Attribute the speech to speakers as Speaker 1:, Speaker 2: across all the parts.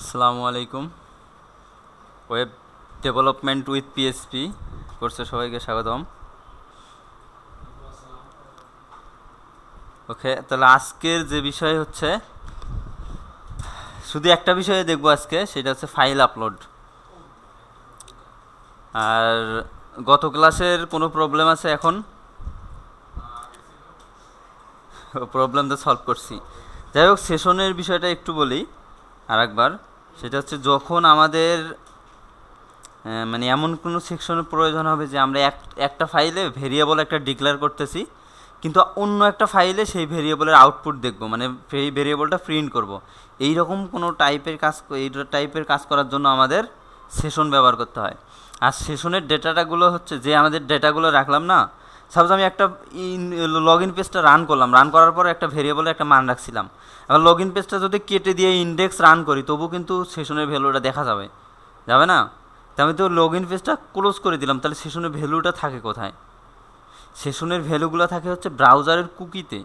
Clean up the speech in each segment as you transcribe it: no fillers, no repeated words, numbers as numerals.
Speaker 1: আসসালামু আলাইকুম। Web development with PSP কোর্সে সবাইকে স্বাগতম। ওকে, তাহলে আজকের যে বিষয় হচ্ছে, শুধু একটা বিষয়ে দেখবো আজকে, সেটা হচ্ছে ফাইল আপলোড। আর গত ক্লাসের কোনো প্রবলেম আছে এখন? প্রবলেম তো সলভ করছি। যাই হোক, সেশনের বিষয়টা একটু বলি আর একবার। সেটা হচ্ছে যখন আমাদের মানে এমন কোনো সেকশনের প্রয়োজন হবে যে আমরা একটা ফাইলে ভেরিয়েবল একটা ডিক্লেয়ার করতেছি, কিন্তু অন্য একটা ফাইলে সেই ভেরিয়েবলের আউটপুট দেখব, মানে সেই ভেরিয়েবলটা প্রিন্ট করব। এই রকম কোনো টাইপের কাজ করার জন্য আমাদের সেশন ব্যবহার করতে হয়। আর সেশনের ডেটাটাগুলো হচ্ছে, যে আমাদের ডেটাগুলো রাখলাম না, সাপোজ আমি একটা লগ ইন পেজটা রান করার পর একটা ভেরিয়েবলে একটা মান রাখছিলাম। এবার লগ ইন পেজটা যদি কেটে দিয়ে ইন্ডেক্স রান করি, তবু কিন্তু সেশনের ভ্যালুটা দেখা যাবে, যাবে না? তা আমি তো লগ ইন পেজটা ক্লোজ করে দিলাম, তাহলে সেশনের ভ্যালুটা থাকে কোথায়? সেশনের ভ্যালুগুলো থাকে হচ্ছে ব্রাউজারের কুকিতে।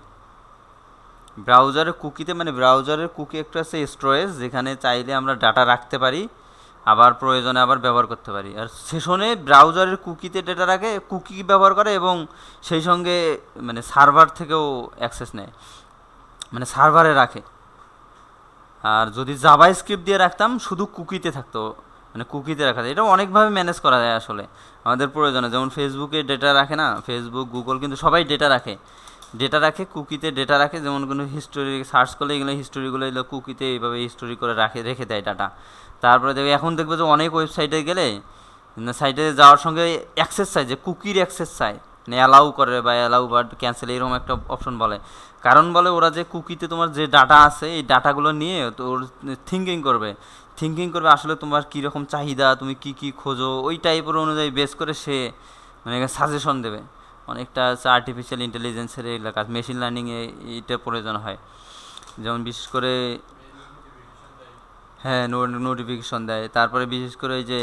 Speaker 1: মানে ব্রাউজারের কুকি একটা আছে স্টোরেজ, যেখানে চাইলে আমরা ডাটা রাখতে পারি, আবার প্রয়োজনে আবার ব্যবহার করতে পারি। আর সেশনে ব্রাউজারের কুকিতে ডেটা রাখে, কুকি ব্যবহার করে, এবং সেই সঙ্গে মানে সার্ভার থেকেও অ্যাক্সেস নেয়, মানে সার্ভারে রাখে। আর যদি জাভা স্ক্রিপ্ট দিয়ে রাখতাম, শুধু কুকিতে থাকতো, মানে কুকিতে রাখা যায়। এটা অনেকভাবে ম্যানেজ করা যায় আসলে আমাদের প্রয়োজনে। যেমন ফেসবুকে ডেটা রাখে না, ফেসবুক, গুগল, কিন্তু সবাই ডেটা রাখে কুকিতে ডেটা রাখে। যেমন কোনো হিস্টোরি সার্চ করলে এগুলো হিস্টোরিগুলো এগুলো কুকিতে এইভাবে হিস্টোরি করে রেখে দেয় ডাটা। তারপরে এখন দেখবে যে অনেক ওয়েবসাইটে গেলে সাইটে যাওয়ার সঙ্গে অ্যাক্সেস চাই, যে কুকির অ্যাক্সেস চাই, মানে অ্যালাউ করে বা অ্যালাউ বা ক্যান্সেল এরকম একটা অপশন বলে। কারণ বলে ওরা যে কুকিতে তোমার যে ডাটা আছে, এই ডাটাগুলো নিয়ে তো ওর থিঙ্কিং করবে আসলে তোমার কীরকম চাহিদা, তুমি কি কি খোঁজো, ওই টাইপের অনুযায়ী বেস করে সে মানে সাজেশন দেবে। অনেকটা হচ্ছে আর্টিফিশিয়াল ইন্টেলিজেন্সের এলাকা, মেশিন লার্নিংয়ে এইটা প্রয়োজন হয়। যেমন বিশেষ করে, হ্যাঁ, নোটিফিকেশন দেয়। তারপরে বিশেষ করে এই যে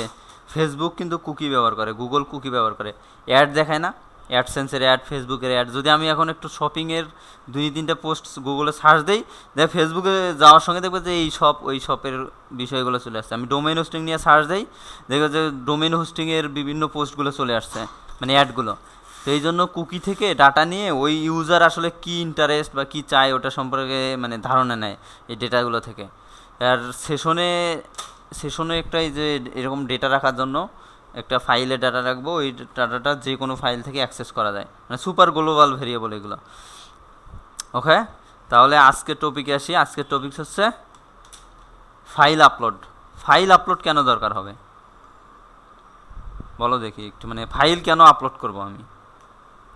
Speaker 1: ফেসবুক কিন্তু কুকি ব্যবহার করে, গুগল কুকি ব্যবহার করে, অ্যাড দেখায় না, অ্যাডসেন্সের অ্যাড, ফেসবুকের অ্যাড। যদি আমি এখন একটু শপিংয়ের 2-3টা পোস্ট গুগলে সার্চ দিই, দেখ ফেসবুকে যাওয়ার সঙ্গে দেখবে যে এই শপ, ওই শপের বিষয়গুলো চলে আসছে। আমি ডোমেইন হোস্টিং নিয়ে সার্চ দিই, দেখবে যে ডোমেইন হোস্টিংয়ের বিভিন্ন পোস্টগুলো চলে আসছে, মানে অ্যাডগুলো। তো এই জন্য কুকি থেকে ডাটা নিয়ে ওই ইউজার আসলে কী ইন্টারেস্ট বা কী চায় ওটা সম্পর্কে মানে ধারণা নেয় এই ডেটাগুলো থেকে। আর সেশনে একটা এই যে এরকম ডেটা রাখার জন্য একটা ফাইলে ডাটা রাখবো, ওই ডাটাটা যে কোনো ফাইল থেকে অ্যাক্সেস করা যায়, মানে সুপার গ্লোবাল ভেরিয়েবল এগুলো। ওকে, তাহলে আজকের টপিকে আসি। আজকের টপিক হচ্ছে ফাইল আপলোড। ফাইল আপলোড কেন দরকার হবে বলো দেখি একটু, মানে ফাইল কেন আপলোড করব আমি?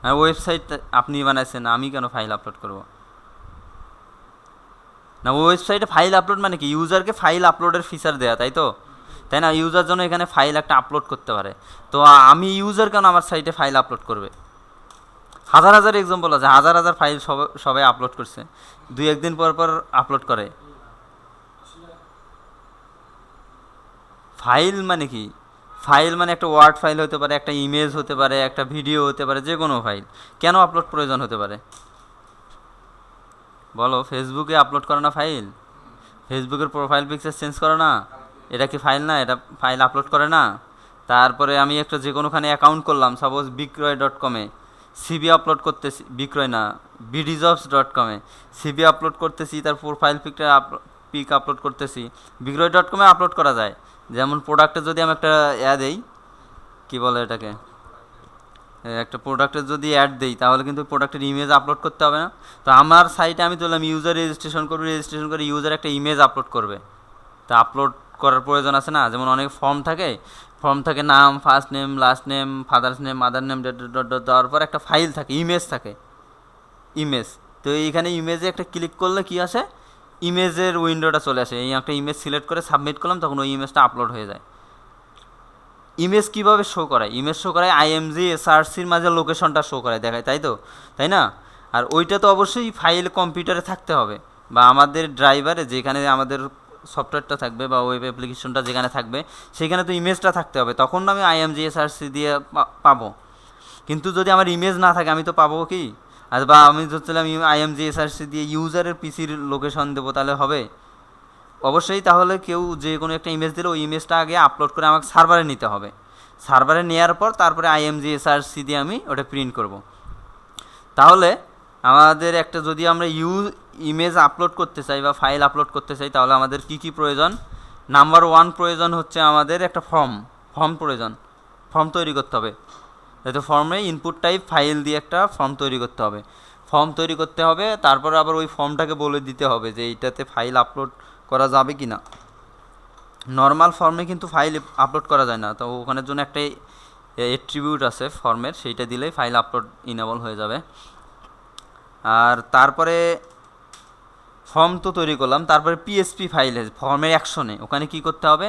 Speaker 1: হ্যাঁ, ওয়েবসাইট আপনি বানাইছেন, আমি কেন ফাইল আপলোড করব? না, ওয়েবসাইটে ফাইল আপলোড মানে কি, ইউজারকে ফাইল আপলোডের ফিচার দেওয়া, তাই না? ইউজার জন্য এখানে ফাইল একটা আপলোড করতে পারে। তো আমি ইউজার কেন আমার সাইটে ফাইল আপলোড করবে? হাজার হাজার এক্সাম্পল আছে, হাজার হাজার ফাইল সবাই আপলোড করছে, 2-1 দিন পর পর আপলোড করে। ফাইল মানে কি? ফাইল মানে একটা ওয়ার্ড ফাইল হতে পারে, একটা ইমেজ হতে পারে, একটা ভিডিও হতে পারে, যে কোনো ফাইল। কেন আপলোড প্রয়োজন হতে পারে বলো? ফেসবুকে আপলোড করে না ফাইল? ফেসবুকের প্রোফাইল পিকচার চেঞ্জ করো না, এটা কি ফাইল না? এটা ফাইল আপলোড করে না? তারপরে আমি একটা যে কোনোখানে অ্যাকাউন্ট করলাম, সাপোজ বিক্রয়.com-এ, সিবি আপলোড করতেছি, বিক্রয় না, bdjobs.com-এ সিবি আপলোড করতেছি, তার প্রোফাইল পিক আপলোড করতেছি, বিক্রয়.com-এ আপলোড করা যায়। যেমন প্রোডাক্টে যদি আমি একটা দেই, কী বলে এটাকে, একটা প্রোডাক্টের যদি অ্যাড দিই, তাহলে কিন্তু প্রোডাক্টের ইমেজ আপলোড করতে হবে না? তো আমার সাইটে আমি তুললাম, ইউজার রেজিস্ট্রেশন করে ইউজার একটা ইমেজ আপলোড করবে, তা আপলোড করার প্রয়োজন আছে না? যেমন অনেক ফর্ম থাকে নাম, first name, last name, father's name, mother name, দেওয়ার পর একটা ফাইল থাকে, ইমেজ থাকে, ইমেজ। তো এইখানে ইমেজে একটা ক্লিক করলে কি আসে, ইমেজের উইন্ডোটা চলে আসে। এই একটা ইমেজ সিলেক্ট করে সাবমিট করলাম, তখন ওই ইমেজটা আপলোড হয়ে যায়। ইমেজ কীভাবে শো করায়? ইমেজ শো করায় আইএমজি এসআরসির মাঝে লোকেশনটা শো করায়, দেখায়, তাই না? আর ওইটা তো অবশ্যই ফাইল কম্পিউটারে থাকতে হবে, বা আমাদের ড্রাইভারে যেখানে আমাদের সফটওয়্যারটা থাকবে বা ওয়েব অ্যাপ্লিকেশনটা যেখানে থাকবে, সেখানে তো ইমেজটা থাকতে হবে, তখন আমি আইএমজি এসআরসি দিয়ে পাবো। কিন্তু যদি আমার ইমেজ না থাকে, আমি তো পাবো কি? আর বা আমি ধরছিলাম আইএমজি এসআরসি দিয়ে ইউজারের পিসির লোকেশন দেবো, তাহলে হবে? অবশ্যই তাহলে কেউ যে কোনো একটা ইমেজ দিলে ওই ইমেজটা আগে আপলোড করে আমাকে সার্ভারে নিতে হবে, সার্ভারে নেওয়ার পর তারপরে আইএমজি এসআরসি দিয়ে আমি ওটা প্রিন্ট করব। তাহলে আমাদের একটা যদি আমরা ইমেজ আপলোড করতে চাই বা ফাইল আপলোড করতে চাই তাহলে আমাদের কি কি প্রয়োজন? নাম্বার 1 প্রয়োজন হচ্ছে আমাদের একটা ফর্ম প্রয়োজন, ফর্ম তৈরি করতে হবে। তো ফর্মে ইনপুট টাইপ ফাইল দিয়ে একটা ফর্ম তৈরি করতে হবে, ফর্ম তৈরি করতে হবে। তারপর আবার ওই ফর্মটাকে বলে দিতে হবে যে এইটাতে ফাইল আপলোড করা যাবে কি না। নর্মাল ফর্মে কিন্তু ফাইল আপলোড করা যায় না, তো ওখানের জন্য একটা অ্যাট্রিবিউট আছে ফর্মের, সেইটা দিলেই ফাইল আপলোড ইনেবল হয়ে যাবে। আর তারপরে ফর্ম তো তৈরি করলাম, তারপরে পিএসপি ফাইলে ফর্মের অ্যাকশনে ওখানে কি করতে হবে?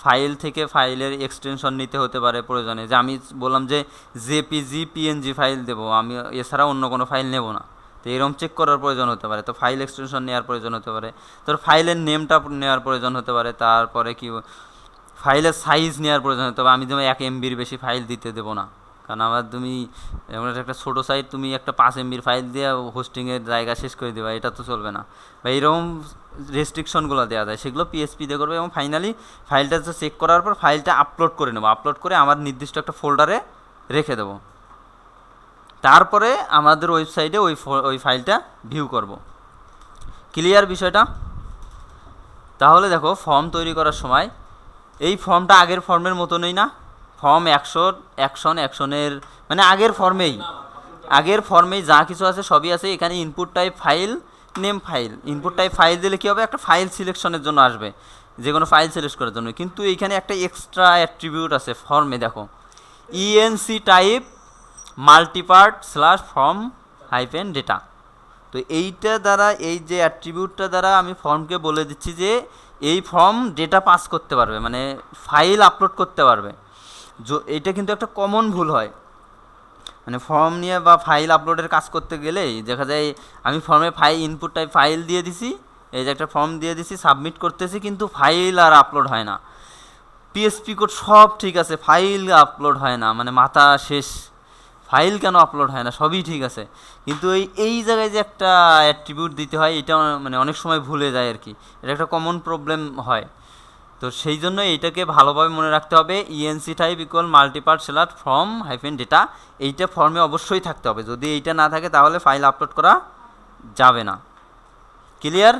Speaker 1: ফাইল থেকে ফাইলের এক্সটেনশন নিতে হতে পারে প্রয়োজনে, যে আমি বললাম যে জেপিজি পিএনজি ফাইল দেবো, আমি এছাড়া অন্য কোনো ফাইল নেব না, তো এরকম চেক করার প্রয়োজন হতে পারে, তো ফাইল এক্সটেনশন নেওয়ার প্রয়োজন হতে পারে, তোর ফাইলের নেমটা নেওয়ার প্রয়োজন হতে পারে, তারপরে কি ফাইলের সাইজ নেওয়ার প্রয়োজন হতে হবে। আমি যেমন 1 MBর বেশি ফাইল দিতে দেবো না, কারণ আমার তুমি এমন একটা ছোটো সাইট তুমি একটা 5 MBর ফাইল দিয়ে হোস্টিংয়ের জায়গা শেষ করে দেবা, এটা তো চলবে না। বা এইরকম রেস্ট্রিকশনগুলো দেওয়া যায়, সেগুলো পিএসপি দিয়ে করবে। এবং ফাইনালি ফাইলটা চেক করার পর ফাইলটা আপলোড করে নেবো, আপলোড করে আমার নির্দিষ্ট একটা ফোল্ডারে রেখে দেবো। তারপরে আমাদের ওয়েবসাইটে ওই ফাইলটা ভিউ করব। ক্লিয়ার বিষয়টা? তাহলে দেখো ফর্ম তৈরি করার সময় এই ফর্মটা আগের ফর্মের মতনই না, ফর্ম অ্যাকশনের মানে আগের ফর্মেই যা কিছু আছে সবই আছে। এখানে input type file, name file, input type file দিলে কী হবে? একটা ফাইল সিলেকশনের জন্য আসবে, যে কোনো ফাইল সিলেক্ট করার জন্য। কিন্তু এইখানে একটা এক্সট্রা অ্যাট্রিবিউট আছে ফর্মে, দেখো enctype multipart slash form hyphen data. তো এইটা দ্বারা, এই যে অ্যাট্রিবিউটটা দ্বারা আমি ফর্মকে বলে দিচ্ছি যে এই ফর্ম ডেটা পাস করতে পারবে, মানে ফাইল আপলোড করতে পারবে। এইটা কিন্তু একটা কমন ভুল হয়, মানে ফর্ম নিয়ে বা ফাইল আপলোডের কাজ করতে গেলেই দেখা যায় আমি ফর্মে ইনপুট টাইপ ফাইল দিয়ে দিছি, এই যে একটা ফর্ম দিয়ে দিছি, সাবমিট করতেছি, কিন্তু ফাইল আর আপলোড হয় না। পিএসপি কোড সব ঠিক আছে, ফাইল আপলোড হয় না, মানে মাথা শেষ, ফাইল কেন আপলোড হয় না? সবই ঠিক আছে, কিন্তু এই জায়গায় যে একটা অ্যাট্রিবিউট দিতে হয়, এটা মানে অনেক সময় ভুলে যায় আর কি, এটা একটা কমন প্রবলেম হয়। তো সেই জন্য এইটাকে ভালোভাবে মনে রাখতে হবে, enctype equal multipart slash form hyphen data, এইটা ফর্মে অবশ্যই থাকতে হবে। যদি এইটা না থাকে তাহলে ফাইল আপলোড করা যাবে না। ক্লিয়ার?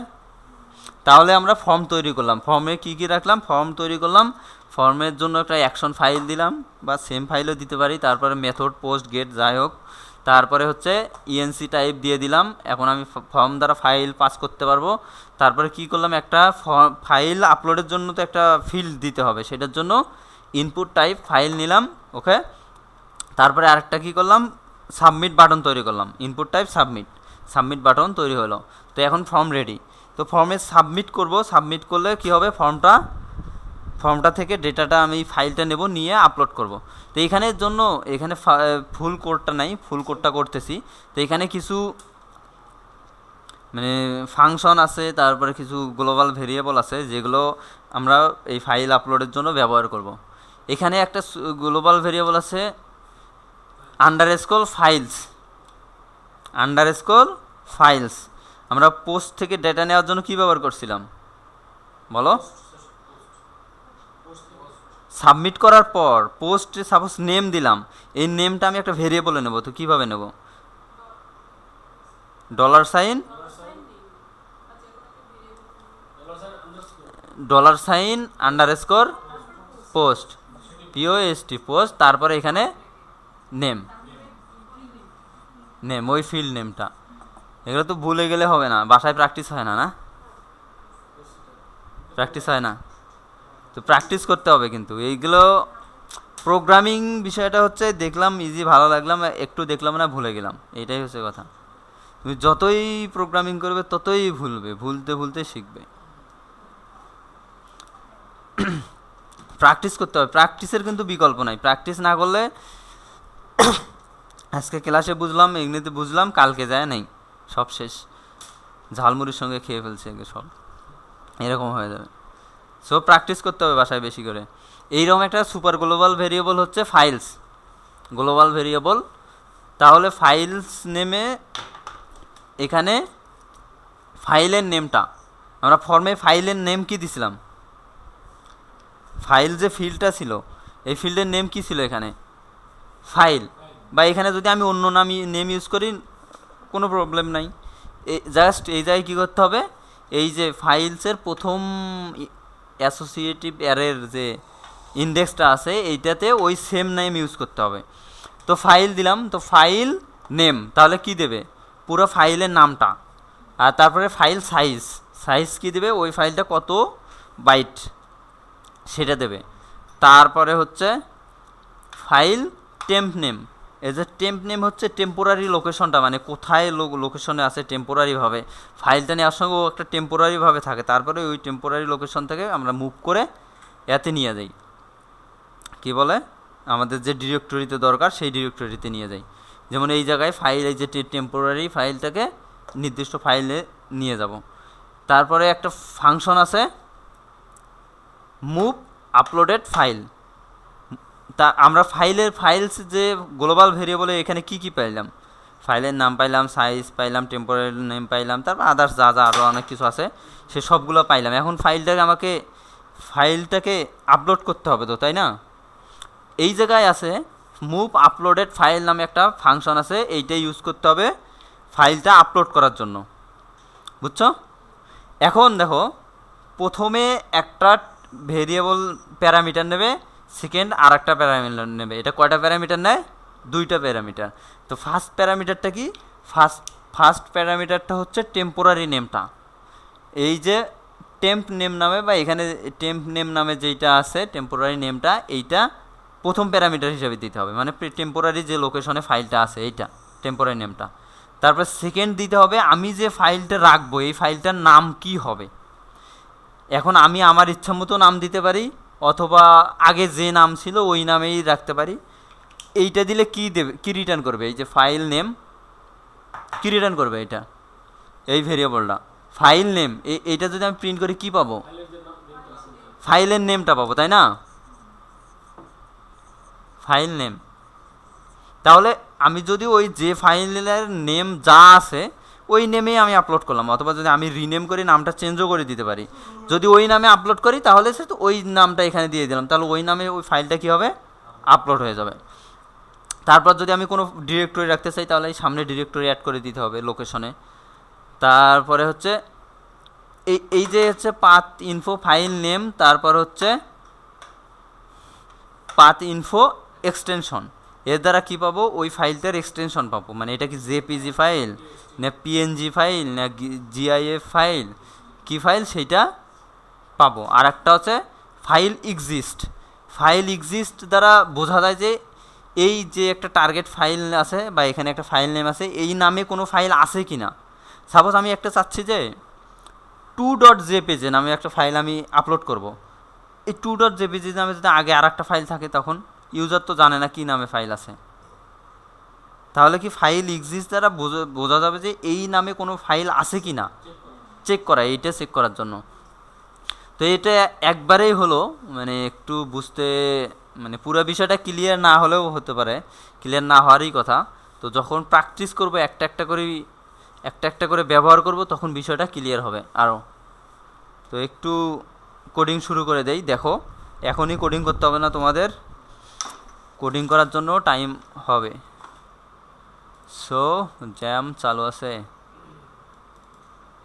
Speaker 1: তাহলে আমরা ফর্ম তৈরি করলাম, ফর্মে কি কি রাখলাম? ফর্ম তৈরি করলাম, ফর্মের জন্য একটা অ্যাকশন ফাইল দিলাম বা সেম ফাইলও দিতে পারি, তারপরে মেথড পোস্ট গেট যাই হোক, তারপরে হচ্ছে ইএনসি টাইপ দিয়ে দিলাম। এখন আমি ফর্ম দ্বারা ফাইল পাস করতে পারবো। তারপরে কি করলাম? একটা ফাইল আপলোডের জন্য তো একটা ফিল্ড দিতে হবে, সেটার জন্য ইনপুট টাইপ ফাইল নিলাম। ওকে, তারপরে আরেকটা কি করলাম? সাবমিট বাটন তৈরি করলাম, ইনপুট টাইপ সাবমিট বাটন তৈরি হলো। তো এখন ফর্ম রেডি। তো ফর্মে সাবমিট করব, সাবমিট করলে কি হবে? ফর্মটা থেকে ডেটাটা আমি ফাইলটা নেব, নিয়ে আপলোড করব। তো এইখানের জন্য এখানে ফুল কোডটা নাই, ফুল কোডটা করতেছি। তো এখানে কিছু মানে ফাংশন আছে, তারপরে কিছু গ্লোবাল ভেরিয়েবল আছে, যেগুলো আমরা এই ফাইল আপলোডের জন্য ব্যবহার করব। এখানে একটা গ্লোবাল ভেরিয়েবল আছে ফাইলস। আমরা পোস্ট থেকে ডেটা নেওয়ার জন্য কি ব্যবহার করছিলাম বলো? সাবমিট করার পর পোস্টে সাপোজ নেম দিলাম, এই নেমটা আমি একটা ভেরিয়েবলে নেব। তো কীভাবে নেব? $আন্ডারস্কোর পোস্ট, POST পোস্ট, তারপরে এখানে নেম, ওই ফিল্ড নেমটা। এগুলো তো ভুলে গেলে হবে না, বাসায় প্র্যাকটিস হয় না, তো প্র্যাকটিস করতে হবে কিন্তু। এইগুলো প্রোগ্রামিং বিষয়টা হচ্ছে দেখলাম ইজি, ভালো লাগলাম, একটু দেখলাম না, ভুলে গেলাম, এইটাই হচ্ছে কথা। তুমি যতই প্রোগ্রামিং করবে ততই ভুলতে শিখবে। প্র্যাকটিস করতে হবে, প্র্যাকটিসের কিন্তু বিকল্প নাই। প্র্যাকটিস না করলে আজকে ক্লাসে বুঝলাম, এমনিতে বুঝলাম, কালকে যায় নাই, সব শেষ, ঝালমুড়ির সঙ্গে খেয়ে ফেলছে সব, এরকম হয়ে যাবে। সো প্র্যাকটিস করতে হবে বাসায় বেশি করে। এইরকম একটা সুপার গ্লোবাল ভেরিয়েবল হচ্ছে ফাইলস, গ্লোবাল ভেরিয়েবল। তাহলে ফাইলস নেমে এখানে ফাইলের নেমটা আমরা ফর্মে ফাইলের নেম কি দিছিলাম, ফাইল যে ফিল্ডটা ছিল এই ফিল্ডের নেম কি ছিল এখানে, ফাইল। বা এখানে যদি আমি অন্য নেম ইউজ করি কোনো প্রবলেম নাই। জাস্ট এই জায়গায় কী করতে হবে, এই যে ফাইলসের প্রথম অ্যাসোসিয়েটিভ অ্যারের যে ইন্ডেক্সটা আছে এইটাতে ওই সেম নেম ইউজ করতে হবে। তো ফাইল দিলাম, তো ফাইল নেম তাহলে কি দেবে, পুরো ফাইলের নামটা। আর তারপরে ফাইল সাইজ, সাইজ কী দেবে, ওই ফাইলটা কত বাইট সেটা দেবে। তারপরে হচ্ছে ফাইল টেম্প নেম, এই যে টেম্প নেম হচ্ছে টেম্পোরারি লোকেশনটা, মানে কোথায় লোকেশনে আছে টেম্পোরারিভাবে ফাইলটা নেওয়ার সঙ্গে ও একটা টেম্পোরারিভাবে থাকে, তারপরে ওই টেম্পোরারি লোকেশন থেকে আমরা মুভ করে এতে নিয়ে যাই, কি বলে আমাদের যে ডিরেক্টরিতে দরকার সেই ডিরেক্টরিতে নিয়ে যাই। যেমন এই জায়গায় ফাইল, এই যে টেম্পোরারি ফাইলটাকে নির্দিষ্ট ফাইলে নিয়ে যাব। তারপরে একটা ফাংশন আছে মুভ আপলোডেড ফাইল। তা আমরা ফাইলস যে গ্লোবাল ভেরিয়েবলে এখানে কি কি পাইলাম, ফাইলের নাম পাইলাম, সাইজ পাইলাম, টেম্পোরারি নেম পাইলাম, তারপর আদার্স যা যা আরও অনেক কিছু আছে সে সবগুলো পাইলাম। এখন ফাইলটাকে আপলোড করতে হবে তো, তাই না? এই জায়গায় আছে মুভ আপলোডেড ফাইল নামে একটা ফাংশন আছে, এইটা ইউজ করতে হবে ফাইলটা আপলোড করার জন্য, বুঝছো? এখন দেখো, প্রথমে একটা ভেরিয়েবল প্যারামিটার নেবে, সেকেন্ড আর একটা প্যারামিটার নেবে। এটা কয়টা প্যারামিটার নেয়, দুইটা প্যারামিটার। তো ফার্স্ট প্যারামিটারটা কি, ফার্স্ট প্যারামিটারটা হচ্ছে টেম্পোরারি নেমটা, এই যে টেম্প নেম নামে বা এখানে টেম্প নেম নামে যেইটা আছে টেম্পোরারি নেমটা, এইটা প্রথম প্যারামিটার হিসেবে দিতে হবে, মানে টেম্পোরারি যে লোকেশনে ফাইলটা আছে এইটা টেম্পোরারি নেমটা। তারপর সেকেন্ড দিতে হবে আমি যে ফাইলটা রাখবো এই ফাইলটার নাম কি হবে। এখন আমি আমার ইচ্ছা মতো নাম দিতে পারি, অথবা আগে যে নাম ছিল ওই নামেই রাখতে পারি। এইটা দিলে কি দেবে, কি রিটার্ন করবে, এই যে ফাইল নেম কি রিটার্ন করবে, এটা এই ভেরিয়েবলটা ফাইল নেম, এইটা যদি আমি প্রিন্ট করি কি পাবো, ফাইলের নেমটা পাবো, তাই না? File name. তাহলে আমি যদি ওই যে ফাইলের নেম যা আছে ওই নেমেই আমি আপলোড করলাম, অথবা যদি আমি রিনেম করি নামটা চেঞ্জও করে দিতে পারি। যদি ওই নামে আপলোড করি তাহলে সে তো ওই নামটা এখানে দিয়ে দিলাম, তাহলে ওই নামে ওই ফাইলটা কী হবে, আপলোড হয়ে যাবে। তারপর যদি আমি কোনো ডিরেক্টরি রাখতে চাই তাহলে এই সামনে ডিরেক্টরি অ্যাড করে দিতে হবে লোকেশনে। তারপরে হচ্ছে এই যে হচ্ছে পাথ ইনফো ফাইল নেম, তারপর হচ্ছে পাথ ইনফো এক্সটেনশন, এর দ্বারা কী পাবো, ওই ফাইলটার এক্সটেনশন পাবো, মানে এটা কি জেপিজি ফাইল না পিএনজি ফাইল না জিআইএফ ফাইল, কি ফাইল সেইটা পাবো। আর একটা হচ্ছে ফাইল এক্সিস্ট দ্বারা বোঝা যায় যে এই যে একটা টার্গেট ফাইল আছে বা এখানে একটা ফাইল নেম আছে, এই নামে কোনো ফাইল আছে কি না। সাপোজ আমি একটা চাচ্ছি যে 2.jpg নামে একটা ফাইল আমি আপলোড করব। এই 2.jpg নামে যদি আগে আর একটা ফাইল থাকে তখন ইউজার তো জানে না কি নামে ফাইল আছে, তাহলে কি ফাইল এক্সিস্ট দ্বারা বোঝা যাবে যে এই নামে কোনো ফাইল আছে কি না, চেক করা, এইটা চেক করার জন্য। তো এটা একবারেই হলো, মানে একটু বুঝতে, মানে পুরো বিষয়টা ক্লিয়ার না হলেও হতে পারে, ক্লিয়ার না হওয়ারই কথা। তো যখন প্র্যাকটিস করবো একটা একটা করে ব্যবহার করব তখন বিষয়টা ক্লিয়ার হবে আরও। তো একটু কোডিং শুরু করে দেই। দেখো এখনই কোডিং করতে হবে না, তোমাদের কোডিং করার জন্য টাইম হবে। সো জ্যাম চালু আছে,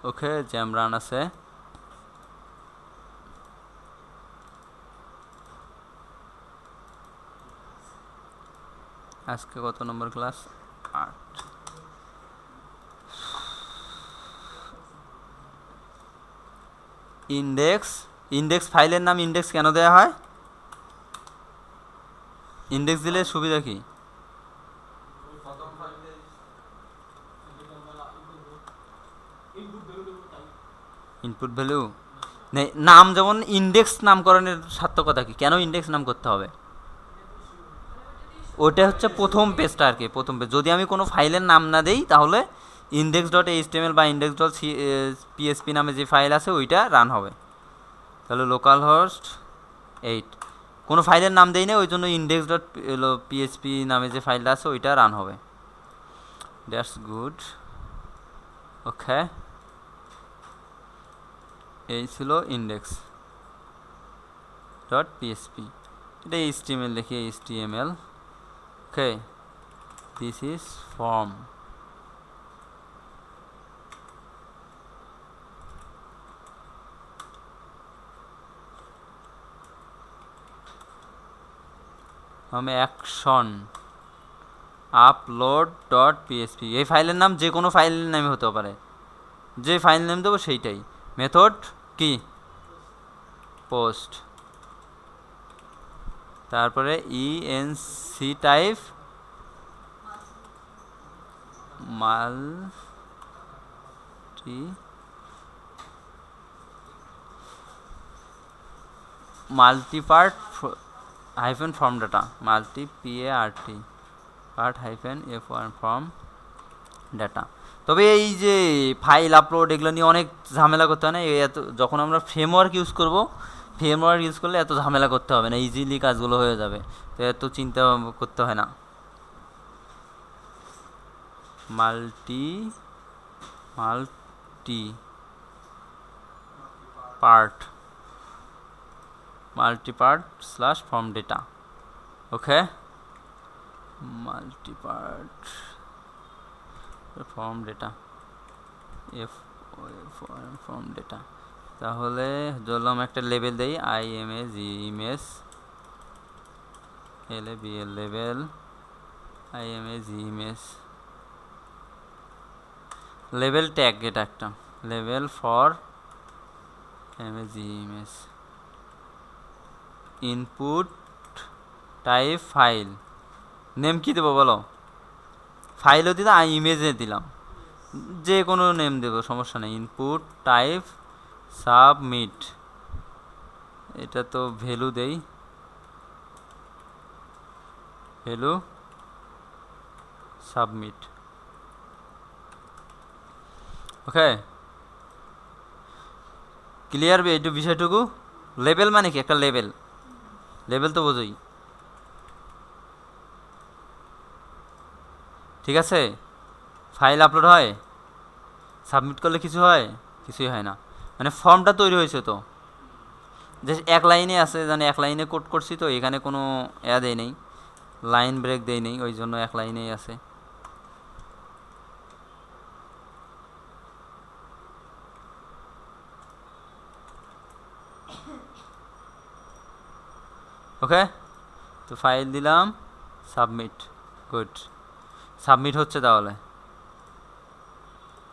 Speaker 1: ওকে জ্যাম রান আছে। আজকে কত নম্বর ক্লাস, 8। ইন্ডেক্স ফাইলের নাম ইন্ডেক্স কেন দেওয়া হয়, ইন্ডেক্স দিলে সুবিধা কি, ইনপুট ভ্যালু নাম, যেমন ইন্ডেক্স নামকরণের সার্থকতা কি, কেন ইন্ডেক্স নাম করতে হবে, ওটা হচ্ছে প্রথম পেজটা আর কি, প্রথম পেজ। যদি আমি কোনো ফাইলের নাম না দেই তাহলে index.html বা index.php নামে যে ফাইল আছে ওইটা রান হবে। তাহলে লোকাল হোস্ট 8, কোনো ফাইলের নাম দেই না ওই জন্য index.php নামে যে ফাইলটা আছে ওইটা রান হবে। দ্যাটস গুড, ওকে। এই ছিল ইন্ডেক্স ডট পিএসপি, এটা এইচটিএমএল লিখি, HTML. Okay, this is form. আমি অ্যাকশন আপলোড ডট পিএসপি, এই ফাইলের নাম যে কোনো ফাইলের নামই হতে পারে, যে ফাইল নেম দেবো সেইটাই। মেথড কি, পোস্ট, তারপরে enctype multipart hyphen form data, multi PART part hyphen F1 form data. তবে এই যে ফাইল আপলোড এগুলো নিয়ে অনেক ঝামেলা করতে হয় না, এত যখন আমরা ফ্রেমওয়ার্ক ইউজ করব, ফ্রেমওয়ার্ক ইউজ করলে এত ঝামেলা করতে হবে না, ইজিলি কাজগুলো হয়ে যাবে, তো এত চিন্তা করতে হয় না। Multipart slash form data. Okay, multipart form data, form data. তাহলে ধরলাম একটা লেবেল দেই, IMAG LABL label, IMAG label tag, এটা একটা label for IMAG input type file, name কি দেবো বলো? ফাইলও দিলাম, ইমেজে দিলাম, যে কোনো নেম দেবো, সমস্যা নেই। ইনপুট টাইপ সাবমিট, এটা তো ভ্যালু দেই, ভ্যালু সাবমিট। ওকে, ক্লিয়ার এইটু বিষয়টুকু? লেবেল মানে কি, একটা লেবেল তো বোঝোই, ঠিক আছে? ফাইল আপলোড হয়, সাবমিট করলে কিছু হয়? কিছুই হয় না, মানে ফর্মটা তৈরি হয়েছে তো, যে এক লাইনে আছে, জানি এক লাইনে কোড করছি, তো এখানে কোনো দেয় নেই, লাইন ব্রেক দেয় নেই, ওই জন্য এক লাইনেই আছে। ওকে, তো ফাইল দিলাম, সাবমিট, গুড, সাবমিট হচ্ছে। তাহলে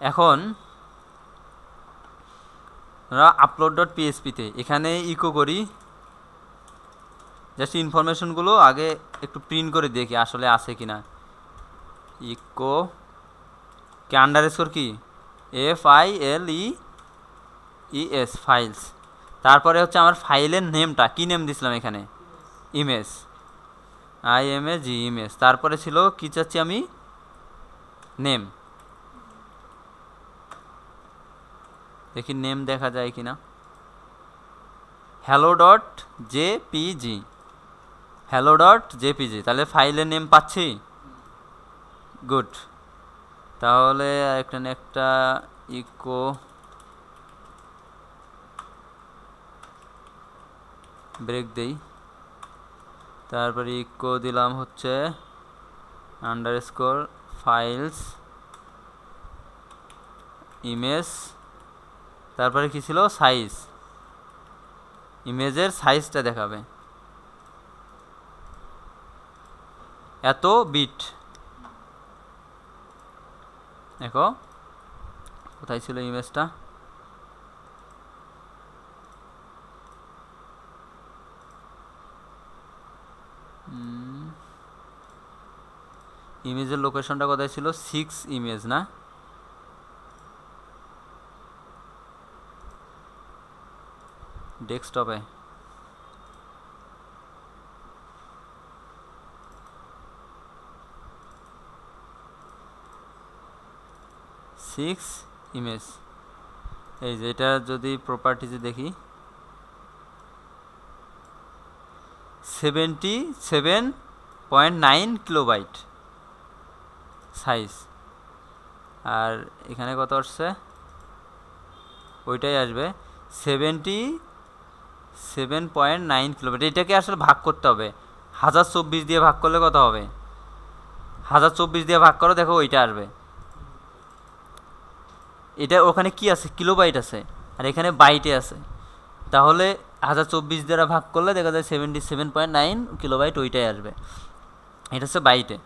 Speaker 1: এখন আপলোড ডট পিএসপিতে এখানে ইকো করি, জাস্ট ইনফরমেশনগুলো আগে একটু প্রিন্ট করে দেখি আসলে আছে কি না। ইকো কে আন্ডারস্কোর কি, FILES ফাইলস, তারপরে হচ্ছে আমার ফাইলের নেমটা, কি নেম দিছিলাম এখানে, ইমেজ, IMAG ইমেজ, তারপরে ছিল কি চাচ্ছি আমি, নেম, দেখি নেম দেখা যায় কিনা, hello.jpg, hello.jpg, তাহলে ফাইলের নেম পাচ্ছি, গুড। তাহলে এখানে একটা ইকো ব্রেক দেই, তারপরে ইকো দিলাম হচ্ছে আন্ডারস্কোর ফাইলস ইমেজ, তারপরে কি ছিল, সাইজ, ইমেজের সাইজটা দেখাবে এত বিট। দেখো কোথায় ছিল ইমেজটা, ইমেজের লোকেশনটা কোথায় ছিল, 6 ইমেজ না, ডেস্কটপে, সিক্স ইমেজ, এই যে এটা যদি প্রপার্টিজে দেখি, 77.9 কিলোবাইট সাইজ, আর এখানে কত আসছে, ওইটাই আসবে 77.9 কিলোমিটার। এটাকে আসলে ভাগ করতে হবে, 1024 দিয়ে ভাগ করলে কত হবে? 1024 দিয়ে ভাগ করো, দেখো ওইটা আসবে। এটা ওখানে কি আছে? কিলোবাইট আছে, আর এখানে বাইটে আছে। তাহলে 1024 দ্বারা ভাগ করলে দেখা যায় 77.9 কিলোবাইট, ওইটাই আসবে। এটা হচ্ছে বাইটে।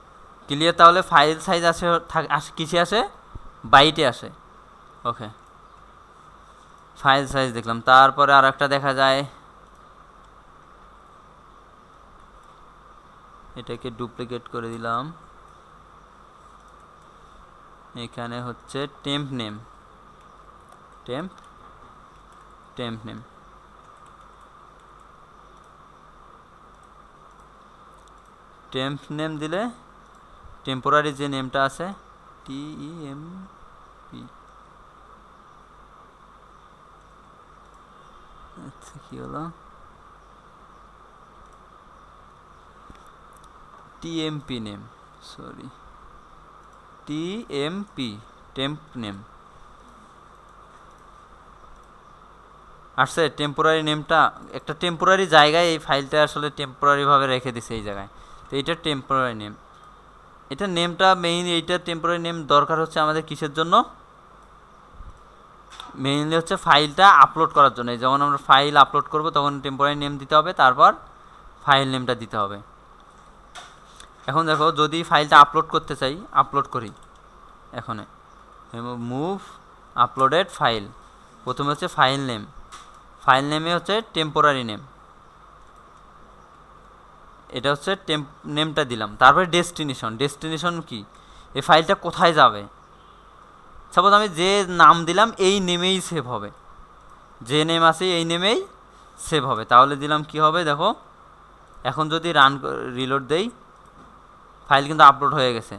Speaker 1: ক্লিয়ার? তাহলে ফাইল সাইজ আসে কিসে আসে? বাইটে আসে। ওকে, ফাইল সাইজ দেখলাম। তারপরে আর একটা দেখা যায়, এটাকে ডুপ্লিকেট করে দিলাম। এখানে হচ্ছে temp name, temp name. Temp name দিলে টেম্পোরারি যে নেমটা আছে, TEMP, আচ্ছা কি হলো, TMP name, sorry, TMP, temp name আসছে। টেম্পোরারি নেমটা একটা টেম্পোরারি জায়গায় এই ফাইলটা আসলে টেম্পোরারিভাবে রেখে দিছে এই জায়গায়, তো এইটা টেম্পোরারি নেম। এটা নেমটা মেইন, এইটা টেম্পোরারি নেম দরকার হচ্ছে আমাদের কিসের জন্য? মেইনলি হচ্ছে ফাইলটা আপলোড করার জন্য। যখন আমরা ফাইল আপলোড করব তখন টেম্পোরারি নেম দিতে হবে, তারপর ফাইল নেমটা দিতে হবে। এখন দেখো, যদি ফাইলটা আপলোড করতে চাই, আপলোড করি এখানে, মুভ আপলোডেড ফাইল, প্রথমে হচ্ছে ফাইল নেম, ফাইল নেমে হচ্ছে টেম্পোরারি নেম, এটা হচ্ছে নেমটা দিলাম। তারপরে ডেস্টিনেশন কি? এই ফাইলটা কোথায় যাবে? সাপোজ আমি যে নাম দিলাম এই নেমেই সেভ হবে, যে নেম আছে এই নেমেই সেভ হবে। তাহলে দিলাম কি হবে দেখো, এখন যদি রিলোড দেই, ফাইল কিন্তু আপলোড হয়ে গেছে।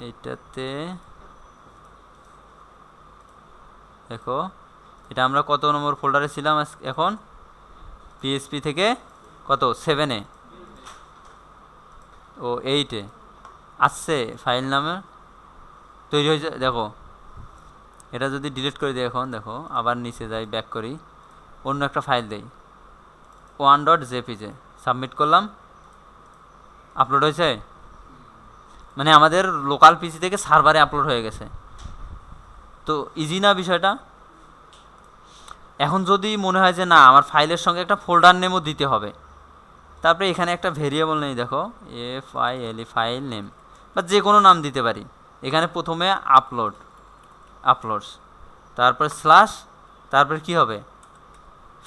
Speaker 1: এইটাতে দেখো, এটা আমরা কত নম্বর ফোল্ডারে ছিলাম এখন? PHP থেকে কত 7-এ, ও 8-এ আসছে ফাইল নামে তৈরি হয়েছে। দেখো, এটা যদি ডিলিট করে দিই এখন, দেখো আবার নিচে যাই, ব্যাক করি, অন্য একটা ফাইল দেই, 1.jpg, সাবমিট করলাম, আপলোড হয়েছে। মানে আমাদের লোকাল পিসি থেকে সার্ভারে আপলোড হয়ে গেছে। তো ইজি না বিষয়টা? এখন যদি মনে হয় যে না, আমার ফাইলের সঙ্গে একটা ফোল্ডার নেমও দিতে হবে, তারপরে এখানে একটা ভেরিয়েবল নেই, দেখো FILE, ফাইল নেম, বা যে কোনো নাম দিতে পারি। এখানে প্রথমে আপলোডস, তারপর স্ল্যাশ, তারপর কি হবে?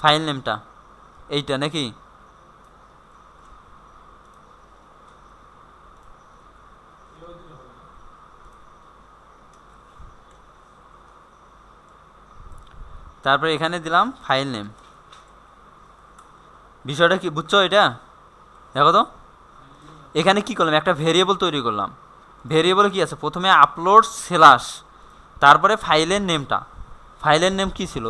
Speaker 1: ফাইল নেমটা এইটা নাকি? তারপরে এখানে দিলাম ফাইল নেম। বিষয়টা কি বুঝছো? এটা দেখো তো, এখানে কি করলাম? একটা ভেরিয়েবল তৈরি করলাম। ভেরিয়েবলে কি আছে? প্রথমে আপলোড স্ল্যাশ, তারপরে ফাইলের নেমটা, ফাইলের নেম কি ছিল?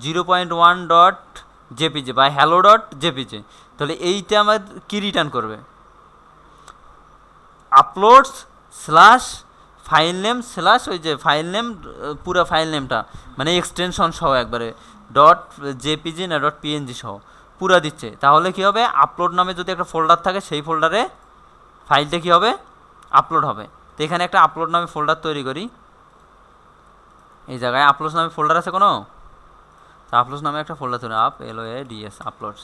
Speaker 1: 0.1.jpg বা hello.jpg। তাহলে এইটা আমার কি রিটার্ন করবে? Uploads slash file name slash ওই যে ফাইল নেম, পুরো ফাইল নেমটা মানে এক্সটেনশন সহ একবারে .jpg না .png সহ পুরা দিচ্ছে। তাহলে কি হবে? আপলোড নামে যদি একটা ফোল্ডার থাকে, সেই ফোল্ডারে ফাইলটা কি হবে? আপলোড হবে। তো এখানে একটা আপলোড নামে ফোল্ডার তৈরি করি। এই জায়গায় আপলোড নামে ফোল্ডার আছে কোনো? তো আপলোড নামে একটা ফোল্ডার তৈরি, LOADS আপলোডস।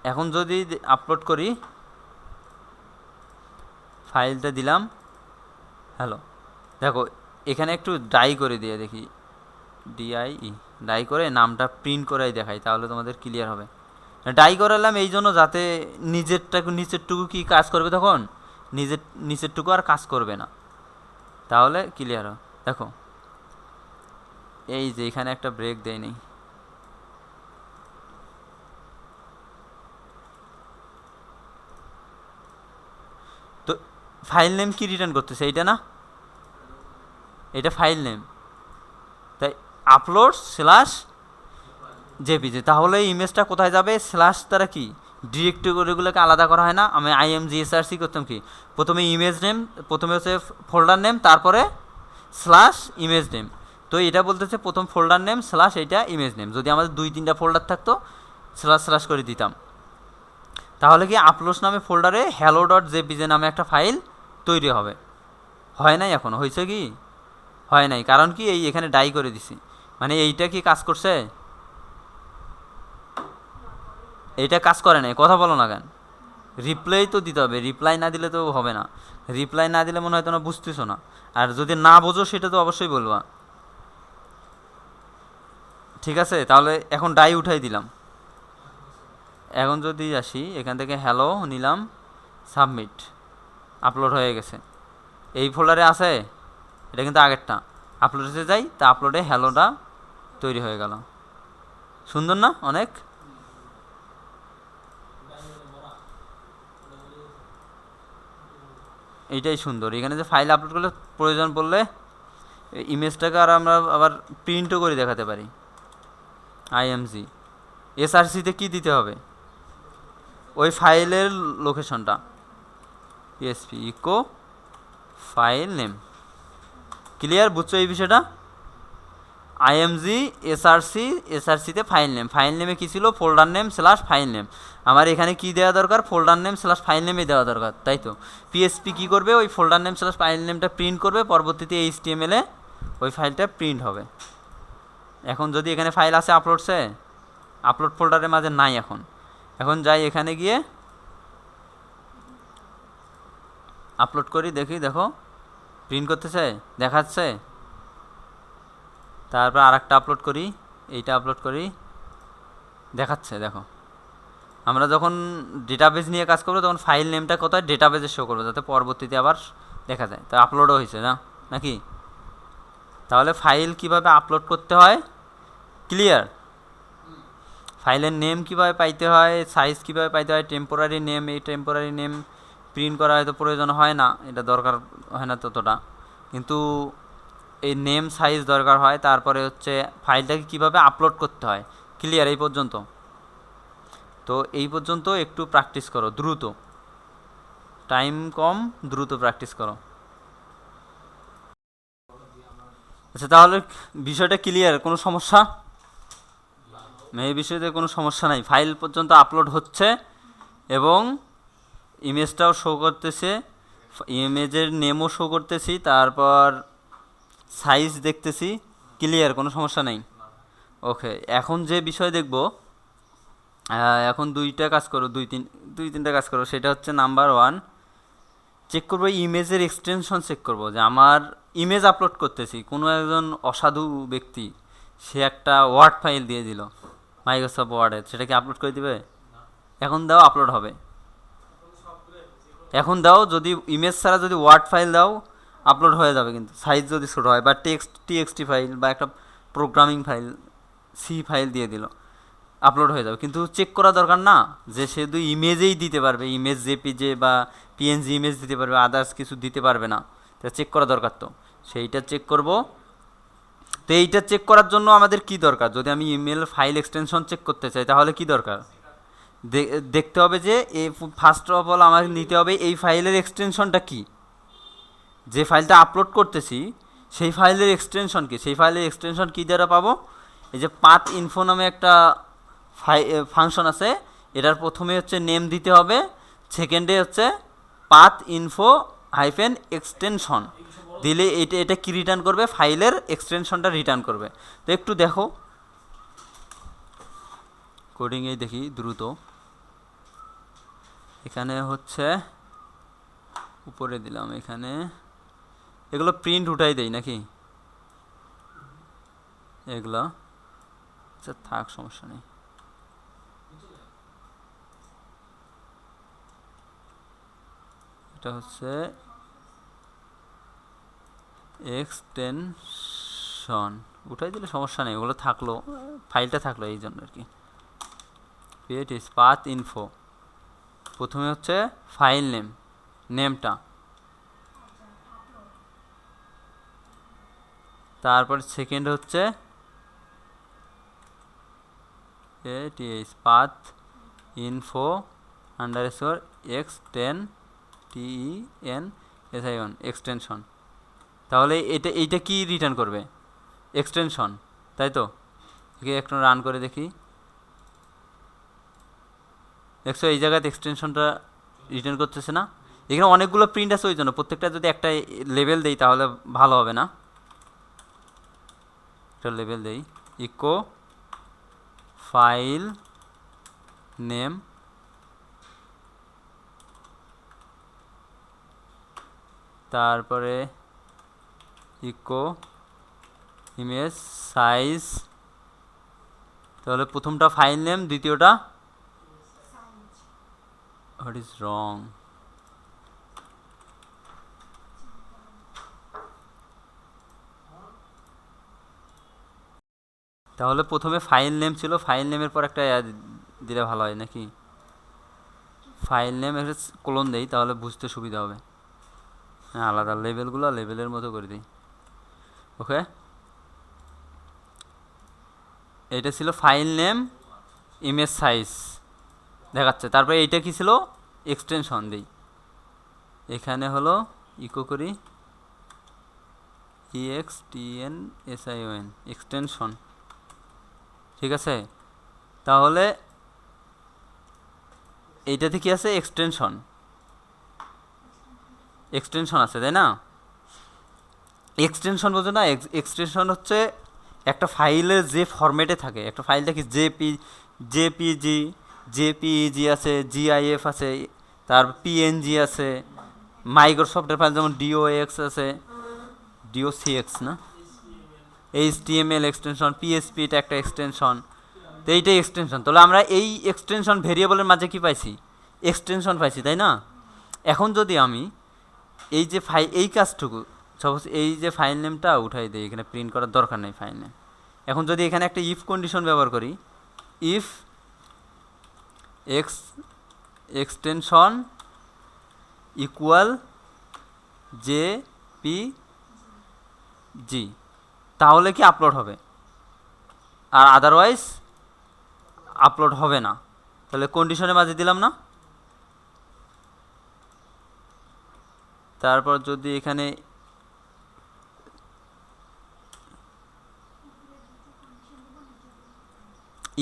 Speaker 1: এখন যদি আপলোড করি, ফাইলটা দিলাম, হ্যালো, দেখো এখানে একটু ডাই করে দিয়ে দেখি, DIE ডাই করে নামটা প্রিন্ট করাই দেখাই, তাহলে তোমাদের ক্লিয়ার হবে। ডাই করালাম এই জন্য যাতে নিচেরটুকু কি কাজ করবে, তখন নিচেরটুকু আর কাজ করবে না, তাহলে ক্লিয়ার হয়। দেখো এই যে এখানে একটা ব্রেক দেয়নি, তো ফাইল নেম কি রিটার্ন করতেছে? এইটা না, এটা ফাইল নেম, তাই আপলোড স্ল্যাশ জেপিজি। তাহলে ইমেজটা কোথায় যাবে? স্ল্যাশ দ্বারা কি ডিরেক্টরিগুলোকে আলাদা করা হয় না? আমি IMGSRC করতাম কি, প্রথমে ইমেজ নেম, প্রথমে হচ্ছে ফোল্ডার নেম, তারপরে স্ল্যাশ ইমেজ নেম, তো এটা বলতেছে প্রথম ফোল্ডার নেম স্ল্যাশ এইটা ইমেজ নেম। যদি আমাদের 2-3টা ফোল্ডার থাকতো স্ল্যাশ স্ল্যাশ করে দিতাম, তাহলে কি আপলোডস নামে ফোল্ডারে hello.jpg নামে একটা ফাইল তৈরি হবে। হয় নাই এখনো, হয়েছে কি? হয় নাই, কারণ কি এই এখানে ডাই করে দিছি। মানে এইটা কি কাজ করছে? এইটা কাজ করে নাই। কথা বলো না কেন? রিপ্লাই তো দিতে হবে, রিপ্লাই না দিলে তো হবে না। রিপ্লাই না দিলে মনে হয় তোমরা বুঝতেছো না, আর যদি না বোঝো সেটা তো অবশ্যই বলবা। ঠিক আছে, তাহলে এখন ডাই উঠাই দিলাম। এখন যদি আসি এখান থেকে হ্যালো নিলাম, সাবমিট, আপলোড হয়ে গেছে। এই ফোল্ডারে আছে, এটা কিন্তু আগেরটা। আপলোডে যাই, তা আপলোডে হ্যালোটা তৈরি হয়ে গেল। সুন্দর না অনেক? এইটাই সুন্দর। এখানে যে ফাইল আপলোড করলে প্রয়োজন পড়লে ইমেজটাকে আর আমরা আবার প্রিন্টও করে দেখাতে পারি। আইএমজি এসআরসিতে কি দিতে হবে? ওই ফাইলের লোকেশনটা PSP echo file name. Clear? বুঝছো এই বিষয়টা? আইএমজি এসআরসি, এসআরসিতে ফাইল নেম। ফাইল নেমে কী ছিল? Folder name slash file name. আমার এখানে কি দেওয়া দরকার? ফোল্ডার নেম স্ল্যাশ ফাইল নেমে দেওয়া দরকার, তাই তো? পিএসপি কী করবে? ওই ফোল্ডার নেম স্ল্যাশ ফাইল নেমটা প্রিন্ট করবে, পরবর্তীতে এইচটিএমএলে ওই ফাইলটা প্রিন্ট হবে। এখন যদি এখানে ফাইল আছে আপলোডসে, আপলোড ফোল্ডারের মাঝে নাই। এখন যাই এখানে গিয়ে আপলোড করি, দেখি, দেখো প্রিন্ট করতেছে, দেখাচ্ছে। তারপর আর একটা আপলোড করি, এইটা আপলোড করি, দেখাচ্ছে। দেখো, আমরা যখন ডেটাবেজ নিয়ে কাজ করবো তখন ফাইল নেমটা কোথায় ডেটাবেজে শো করবো, যাতে পরবর্তীতে আবার দেখা যায়। তো আপলোডও হয়েছে না নাকি? তাহলে ফাইল কিভাবে আপলোড করতে হয় ক্লিয়ার? ফাইলের নেম কিভাবে পাইতে হয়, সাইজ কিভাবে পাইতে হয়, টেম্পোরারি নেম, এই টেম্পোরারি নেম প্রিন্ট করা হয়তো প্রয়োজন হয় না, এটা দরকার হয় না ততটা, কিন্তু এই নেম সাইজ দরকার হয়। তারপরে হচ্ছে ফাইলটাকে কিভাবে আপলোড করতে হয়। ক্লিয়ার এই পর্যন্ত? তো এই পর্যন্ত একটু প্র্যাকটিস করো দ্রুত, টাইম কম, দ্রুত প্র্যাকটিস করো। আচ্ছা, তাহলে বিষয়টা ক্লিয়ার? কোনো সমস্যা? এই বিষয়তে কোনো সমস্যা নাই। ফাইল পর্যন্ত আপলোড হচ্ছে এবং ইমেজটাও শো করতেছে, ইমেজের নেমও শো করতেছি, তারপর সাইজ দেখতেছি। ক্লিয়ার? কোনো সমস্যা নেই? ওকে, এখন যে বিষয় দেখব, এখন দুইটা কাজ করো, দুই তিনটা কাজ করো। সেটা হচ্ছে নাম্বার 1, চেক করবো ইমেজের এক্সটেনশন, চেক করবো যে আমার ইমেজ আপলোড করতেছি, কোনো একজন অসাধু ব্যক্তি সে একটা ওয়ার্ড ফাইল দিয়ে দিল মাইক্রোসফট ওয়ার্ডে, সেটা কি আপলোড করে দিবে? এখন দাও, আপলোড হবে। এখন দাও, যদি ইমেজ ছাড়া যদি ওয়ার্ড ফাইল দাও আপলোড হয়ে যাবে, কিন্তু সাইজ যদি ছোটো হয়, বা টিএক্সটি ফাইল বা একটা প্রোগ্রামিং ফাইল, সি ফাইল দিয়ে দিল, আপলোড হয়ে যাবে। কিন্তু চেক করা দরকার না যে সে শুধু ইমেজেই দিতে পারবে, ইমেজ জেপিজে বা পিএনজি ইমেজ দিতে পারবে, আদার্স কিছু দিতে পারবে না। তা চেক করা দরকার, তো সেইটা চেক করব। তো এইটা চেক করার জন্য আমাদের কি দরকার? যদি আমি ইমেল ফাইল এক্সটেনশন চেক করতে চাই তাহলে কি দরকার? দেখতে হবে যে ফার্স্ট অফ অল আমাকে নিতে হবে এই ফাইলের এক্সটেনশনটা কি, যে ফাইলটা আপলোড করতেছি সেই ফাইলের এক্সটেনশন কি। সেই ফাইলের এক্সটেনশন কী দ্বারা পাবো? এই যে পাথ ইনফো নামে একটা ফাংশন আছে, এটার প্রথমে হচ্ছে নেম দিতে হবে, সেকেন্ডে হচ্ছে পাথ ইনফো হাইফেন এক্সটেনশন দিলে এটা কি রিটার্ন করবে? ফাইলের এক্সটেনশনটা রিটার্ন করবে। তো একটু দেখো কোডিংয়ে, দেখি দ্রুত। এখানে হচ্ছে উপরে দিলাম, এখানে এগুলো প্রিন্ট উঠাই দেই নাকি এগুলো? আচ্ছা থাক, সমস্যা নেই। এটা হচ্ছে এক্সটেনশন, উঠাই দিলে সমস্যা নেই, ওগুলো থাকলো, ফাইলটা থাকলো এই জন্য আর কি। ক্রিয়েট ইজ পাথ ইনফো, প্রথমে হচ্ছে ফাইল নেমটা, তারপর সেকেন্ড হচ্ছে it is path info underscore extension extension. তাহলে এইটা কি রিটার্ন করবে? এক্সটেনশন, তাই তো? একটু রান করে দেখি। দেখছো এই জায়গাতে এক্সটেনশনটা রিটার্ন করতেছে না। এখানে অনেকগুলো প্রিন্ট আছে, ওই জন্য প্রত্যেকটা যদি একটা লেভেল দেই তাহলে ভালো হবে না। একটা লেভেল দেই, ইকো ফাইল নেম, তারপরে ইকো ইমেজ সাইজ। তাহলে প্রথমটা ফাইল নেম, দ্বিতীয়টা হোয়াট ইজ রং, তাহলে প্রথমে ফাইল নেম ছিল, ফাইল নেমের পর একটা দিলে ভালো হয় নাকি? ফাইল নেম একটা কোলন দেই তাহলে বুঝতে সুবিধা হবে। হ্যাঁ, আলাদা লেভেলগুলো লেভেলের মতো করে দিই। ওকে, এটা ছিল ফাইল নেম ইমেজ সাইজ দেখাচ্ছে। তারপরে এইটা কি ছিল, এক্সটেনশন দিই। এখানে হলো ইকো করি EXTENSION এক্সটেনশন, ঠিক আছে? তাহলে এইটাতে কি আছে, এক্সটেনশন, এক্সটেনশন আছে তাই না? এক্সটেনশন বোঝো না? এক্সটেনশন হচ্ছে একটা ফাইলের যে ফরম্যাটে থাকে, একটা ফাইল দেখি জেপিজি, জেপিইজি আছে, জিআইএফ আছে, তার পিএনজি আছে, মাইক্রোসফটের ফাইল যেমন ডিওএক্স আছে, ডিওসিএক্স না, এইচটিএমএল এক্সটেনশন, পিএসপি এটা একটা এক্সটেনশন। তো এইটাই এক্সটেনশন। তাহলে আমরা এই এক্সটেনশন ভেরিয়েবলের মাঝে কি পাইছি, এক্সটেনশন পাইছি, তাই না? এখন যদি আমি এই যে এই কাজটুকু, সাপোজ এই যে ফাইল নেমটা উঠাই দিই, এখানে প্রিন্ট করার দরকার নেই ফাইল নেম। এখন যদি এখানে একটা ইফ কন্ডিশন ব্যবহার করি, ইফ এক্সটেনশন ইকুয়াল জেপিজি, তাহলে কি আপলোড হবে, আর আদারওয়াইজ আপলোড হবে না। তাহলে কন্ডিশনের মাঝে দিলাম না। তারপর যদি এখানে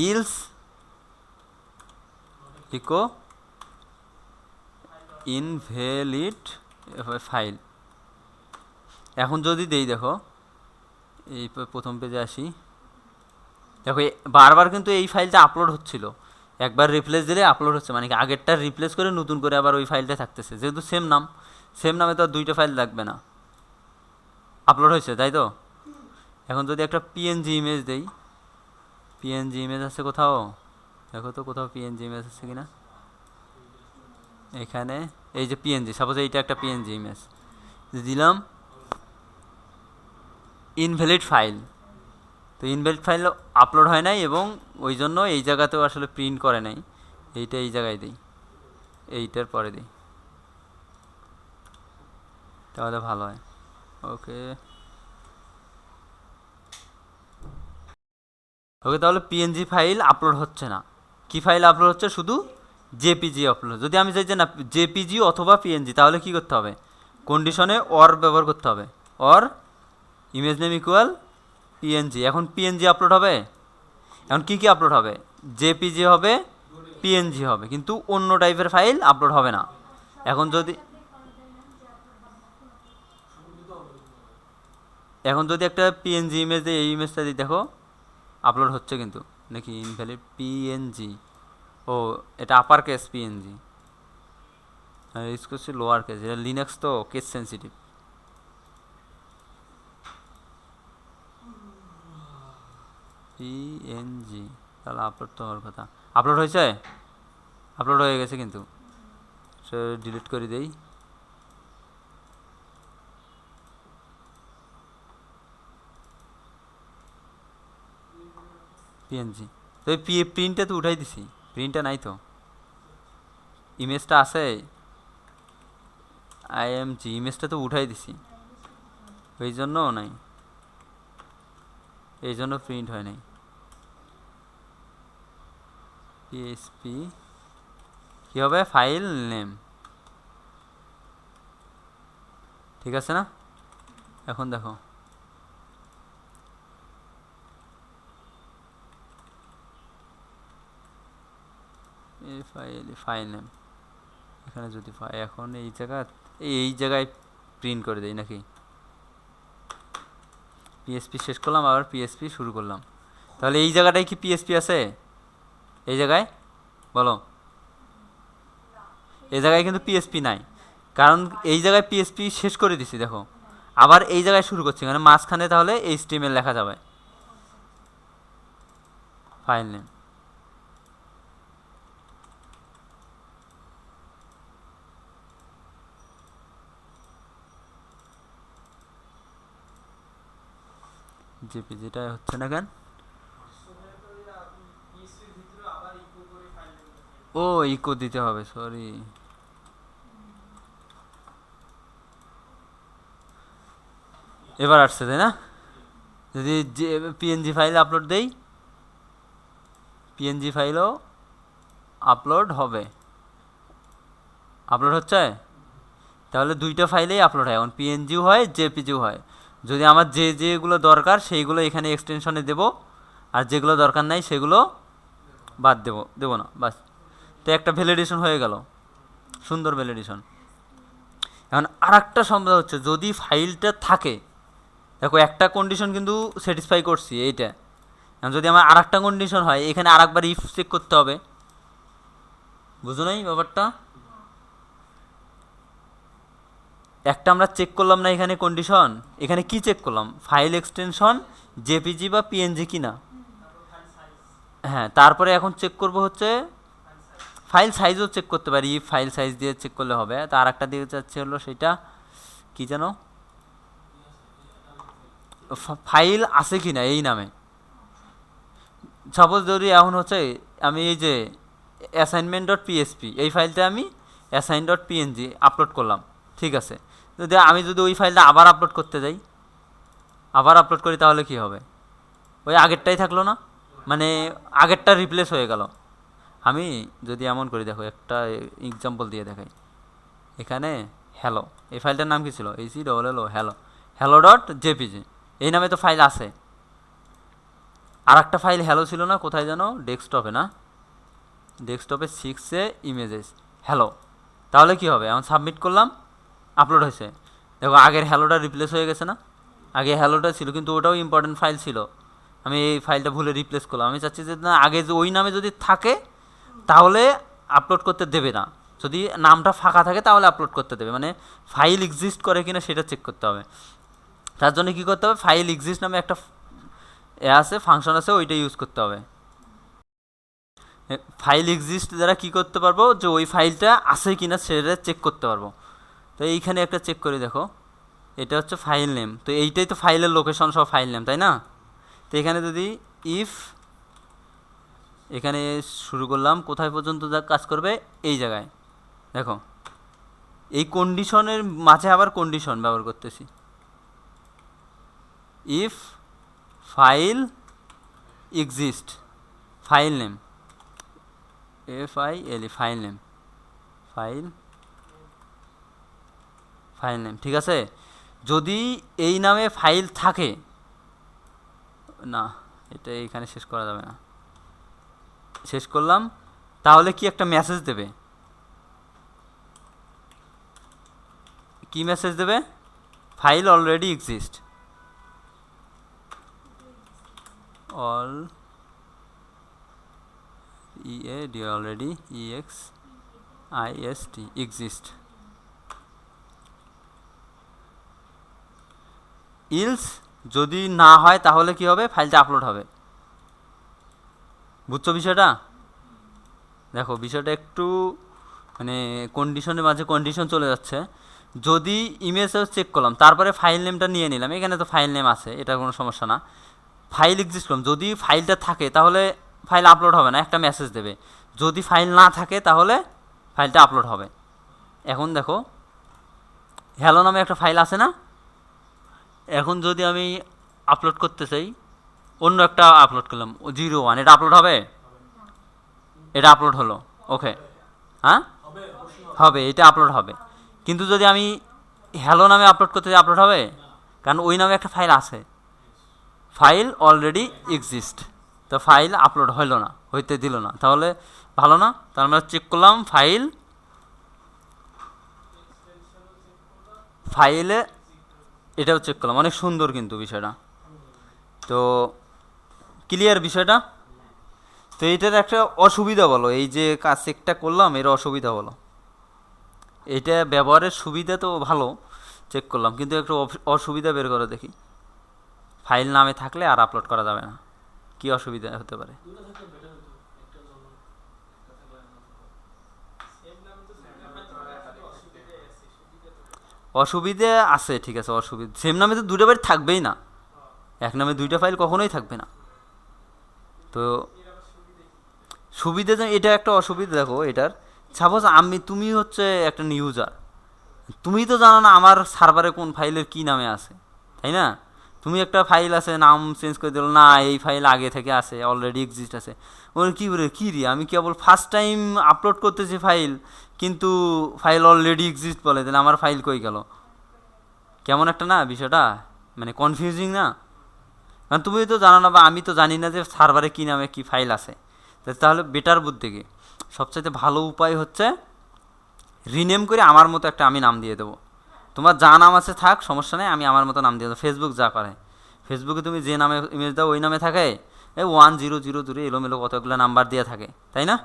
Speaker 1: ইলস ইকো ইনভ্যালিড ফাইল, এখন যদি দেই, দেখো এই প্রথম পেজে আসি, দেখো বারবার কিন্তু এই ফাইলটা আপলোড হচ্ছিল। একবার রিপ্লেস দিলে আপলোড হচ্ছে, মানে কি আগেরটা রিপ্লেস করে নতুন করে আবার ওই ফাইলটা থাকতেছে, যেহেতু সেম নাম, সেম নামে তো আর দুইটা ফাইল লাগবে না, আপলোড হয়েছে, তাই তো? এখন যদি একটা পিএনজি ইমেজ দেই, পিএনজি ইমেজ আছে কোথাও, দেখো তো কোথাও পিএনজি ইমেজ আছে কিনা। এখানে এই যে পিএনজি, সাপোজ এইটা একটা পিএনজি ইমেজ দিলাম, ইনভ্যালিড ফাইল। তো ইনভ্যালিড ফাইল আপলোড হয় নাই, এবং ওই জন্য এই জায়গাতেও আসলে প্রিন্ট করে নাই। এইটা এই জায়গায় দিই, এইটার পরে দিই, তাহলে ভালো হয়। ওকে ওকে, তাহলে পিএনজি ফাইল আপলোড হচ্ছে না। কি ফাইল আপলোড হচ্ছে, শুধু জেপিজি আপলোড। যদি আমি চাই যে না জেপিজি অথবা পিএনজি, তাহলে কি করতে হবে, কন্ডিশনে অর ব্যবহার করতে হবে, or image name equal PNG. এখন পিএনজি আপলোড হবে। এখন কি কি আপলোড হবে, জেপিজি হবে, পিএনজি হবে, কিন্তু অন্য টাইপের ফাইল আপলোড হবে না। এখন যদি একটা পিএনজি ইমেজ দিই, এই ইমেজটা দিই, দেখো আপলোড হচ্ছে কিন্তু, নাকি ইনভ্যালিড পিএনজি, ও এটা আপার কেস পিএনজি, আর ইউজ করছি লোয়ার কেস, এটা লিনাক্স তো কেস সেন্সিটিভ। পিএনজি, তাহলে আপলোড তো হওয়ার কথা, আপলোড হয়েছে, আপলোড হয়ে গেছে কিন্তু, ডিলিট করে দেই। পিএনজি, তো এই প্রিন্টটা তো উঠাই দিছি, প্রিন্টটা নাই তো, ইমেজটা আছে, আইএমজি ইমেজটা তো উঠাই দিছি, এই জন্য নাই, এই জন্য প্রিন্ট হয় নাই। পিএসপি কী হবে, ফাইল নেম, ঠিক আছে না? এখন দেখো ফাইল নেম, এখানে যদি এখন এই জায়গায় প্রিন্ট করে দেই নাকি, পিএসপি শেষ করলাম আবার পিএসপি শুরু করলাম, তাহলে এই জায়গাটায় কি পিএসপি আছে? এই জায়গায় বলো, এই জায়গায় কিন্তু পিএসপি নাই, কারণ এই জায়গায় পিএসপি শেষ করে দিছি। দেখো আবার এই জায়গায় শুরু করছি, মানে মাঝখানে তাহলে এইচটিএমএল লেখা যাবে। ফাইল নেম, জেপিজিটা হচ্ছে না কেন? ও ইকো দিতে হবে, সরি। এবার আসছে তাই না? যদি পিএনজি ফাইল আপলোড দেই, পিএনজি ফাইলও আপলোড হবে, আপলোড হচ্ছে। তাহলে দুইটা ফাইলেই আপলোড হয়, এখন পিএনজিও হয় জেপিজিও হয়। যদি আমার যেগুলো দরকার সেইগুলো এখানে এক্সটেনশনে দেব, আর যেগুলো দরকার নাই সেগুলো বাদ দেবো না, বাস। তো একটা ভ্যালিডেশন হয়ে গেল, সুন্দর ভ্যালিডেশন। এখন আর একটা সম্ভব হচ্ছে, যদি ফাইলটা থাকে, দেখো একটা কন্ডিশন কিন্তু স্যাটিসফাই করছি এইটা, এখন যদি আমার আর একটা কন্ডিশন হয়, এখানে আর একবার ইফ চেক করতে হবে, বুঝো নাই ব্যাপারটা? একটা আমরা চেক করলাম না এখানে কন্ডিশন, এখানে কি চেক করলাম? ফাইল এক্সটেনশন জেপিজি বা পিএনজি কিনা। হ্যাঁ, তারপরে এখন চেক করব হচ্ছে ফাইল সাইজও চেক করতে পারি, ফাইল সাইজ দিয়ে চেক করলে হবে। তার একটা দিয়ে যাচ্ছে হলো সেটা কি যেন, ফাইল আছে কি না এই নামে। সাপোজ যদি এখন হচ্ছে আমি এই যে অ্যাসাইনমেন্ট ডট পিএসপি এই ফাইলটা আমি অ্যাসাইন ডট পিএনজি আপলোড করলাম, ঠিক আছে। আমি যদি ওই ফাইলটা আবার আপলোড করতে যাই, আবার আপলোড করি, তাহলে কি হবে? ওই আগেরটাই থাকলো না, মানে আগেরটা রিপ্লেস হয়ে গেল। আমি যদি এমন করি, দেখো একটা এক্সাম্পল দিয়ে দেখাই। এখানে হ্যালো, এই ফাইলটার নাম কি ছিল? HELLO, hello, hello dot JPG, এই নামে তো ফাইল আছে। আর একটা ফাইল হ্যালো ছিল না, কোথায় যেন, ডেস্কটপে না, ডেস্কটপে 6 ইমেজেস হ্যালো। তাহলে কি হবে? এখন সাবমিট করলাম, আপলোড হয়েছে। দেখো আগের হ্যালোটা রিপ্লেস হয়ে গেছে না? আগে হ্যালোটা ছিল কিন্তু ওটাও ইম্পর্টেন্ট ফাইল ছিল, আমি এই ফাইলটা ভুলে রিপ্লেস করলাম। আমি চাচ্ছি যে না, আগে যে ওই নামে যদি থাকে তাহলে আপলোড করতে দেবে না, যদি নামটা ফাঁকা থাকে তাহলে আপলোড করতে দেবে, মানে ফাইল এক্সিস্ট করে কিনা সেটা চেক করতে হবে। তার জন্য কী করতে হবে? ফাইল এক্সিস্ট নামে একটা আছে, ফাংশন আছে, ওইটা ইউজ করতে হবে। ফাইল এক্সিস্ট দ্বারা কী করতে পারবো? যে ওই ফাইলটা আছে কিনা সেটা চেক করতে পারবো। তো এইখানে একটা চেক করে দেখো, এটা হচ্ছে ফাইল নেম, তো এইটাই তো ফাইলের লোকেশন সহ ফাইল নেম, তাই না? তো এখানে যদি ইফ, এখানে শুরু করলাম, কোথায় পর্যন্ত যা কাজ করবে? এই জায়গায় দেখো, এই কন্ডিশনের মাঝে আবার কন্ডিশন ব্যবহার করতেছি। If file exist, file name, FILE, file name, file name, ঠিক আছে। যদি এই নামে ফাইল থাকে না, এটা এইখানে শেষ করা যাবে না, শেষ করলাম, তাহলে কি একটা মেসেজ দেবে? কি মেসেজ দেবে? File already exist, all already EXIST exist. Else যদি না হয় তাহলে কি হবে? ফাইলটা আপলোড হবে। বুঝছো বিষয়টা? দেখো বিষয়টা একটু মানে কন্ডিশনের মাঝে কন্ডিশন চলে যাচ্ছে। যদি ইমেজও চেক করলাম, তারপরে ফাইল নেমটা নিয়ে নিলাম, এখানে তো ফাইল নেম আছে, এটা কোনো সমস্যা না। ফাইল এক্সিস্ট করলাম, যদি ফাইলটা থাকে তাহলে ফাইল আপলোড হবে না, একটা মেসেজ দেবে। যদি ফাইল না থাকে তাহলে ফাইলটা আপলোড হবে। এখন দেখো হ্যালো নামে একটা ফাইল আছে না, এখন যদি আমি আপলোড করতে চাই, অন্য একটা আপলোড করলাম 01, এটা আপলোড হবে? এটা আপলোড হলো, ওকে, হ্যাঁ হবে, এটা আপলোড হবে। কিন্তু যদি আমি হ্যালো নামে আপলোড করতে চাই, আপলোড হবে? কারণ ওই নামে একটা ফাইল আছে, ফাইল অলরেডি এক্সিস্ট। তো ফাইল আপলোড হইল না, হইতে দিল না, তাহলে ভালো না? তাহলে আমরা চেক করলাম ফাইলে এটাও চেক করলাম, অনেক সুন্দর কিন্তু বিষয়টা। তো ক্লিয়ার বিষয়টা? তো এইটার একটা অসুবিধা বলো, এই যে কাজ চেকটা করলাম এর অসুবিধা বলো। এটা ব্যবহারের সুবিধা তো ভালো, চেক করলাম, কিন্তু একটু অসুবিধা বের করে দেখি। ফাইল নামে থাকলে আর আপলোড করা যাবে না, কি অসুবিধা হতে পারে? অসুবিধে আছে, ঠিক আছে, অসুবিধা সেম নামে তো দুটো ফাইল থাকবেই না, এক নামে দুইটা ফাইল কখনোই থাকবে না। তো সুবিধা এটা একটা অসুবিধা দেখো এটার। সাপোজ তুমি হচ্ছে একটা ইউজার, তুমি তো জানো না আমার সার্ভারে কোন ফাইলের কি নামে আছে, তাই না? তুমি একটা ফাইল আছে নাম চেঞ্জ করে দিল, না এই ফাইল আগে থেকে আছে, অলরেডি এক্সিস্ট আছে। ওর কী বলে কী রে, আমি কেবল ফার্স্ট টাইম আপলোড করতেছি ফাইল, কিন্তু ফাইল অলরেডি এক্সিস্ট বলে, তাহলে আমার ফাইল কই গেল? কেমন একটা না বিষয়টা, মানে কনফিউজিং না? কারণ তুমি তো জানো না বা আমি তো জানি না যে সার্ভারে কী নামে কী ফাইল আছে। তাহলে বেটার বুদ্ধি কি, সবচাইতে ভালো উপায় হচ্ছে রিনেম করে আমার মতো একটা আমি নাম দিয়ে দেবো। তোমার যা নাম আছে থাক, সমস্যা নেই, আমি আমার মতো নাম দিয়ে দেবো। ফেসবুক যা করে, ফেসবুকে তুমি যে নামে ইমেজ দাও ওই নামে থাকে, এই 1000 এলোমেলো কতগুলো নাম্বার দিয়ে থাকে, তাই না?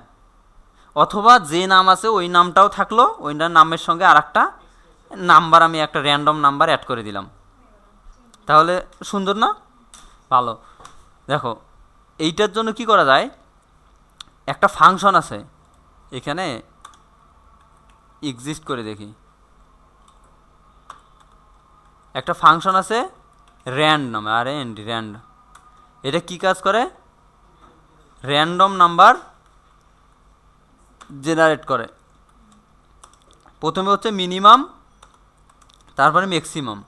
Speaker 1: অথবা যে নাম আছে ওই নামটাও থাকলো, ওই নামের সঙ্গে আর একটা নাম্বার, আমি একটা র্যান্ডম নাম্বার অ্যাড করে দিলাম, তাহলে সুন্দর না? ভালো। দেখো এইটার জন্য কি করা যায়, একটা ফাংশন আছে এখানে, এক্সিস্ট করে দেখি। একটা ফাংশন আছে র্যান্ড নামে, র্যান্ড। এটা কি কাজ করে? র্যান্ডম নাম্বার জেনারেট করে। প্রথমে হচ্ছে মিনিমাম, তারপরে ম্যাক্সিমাম,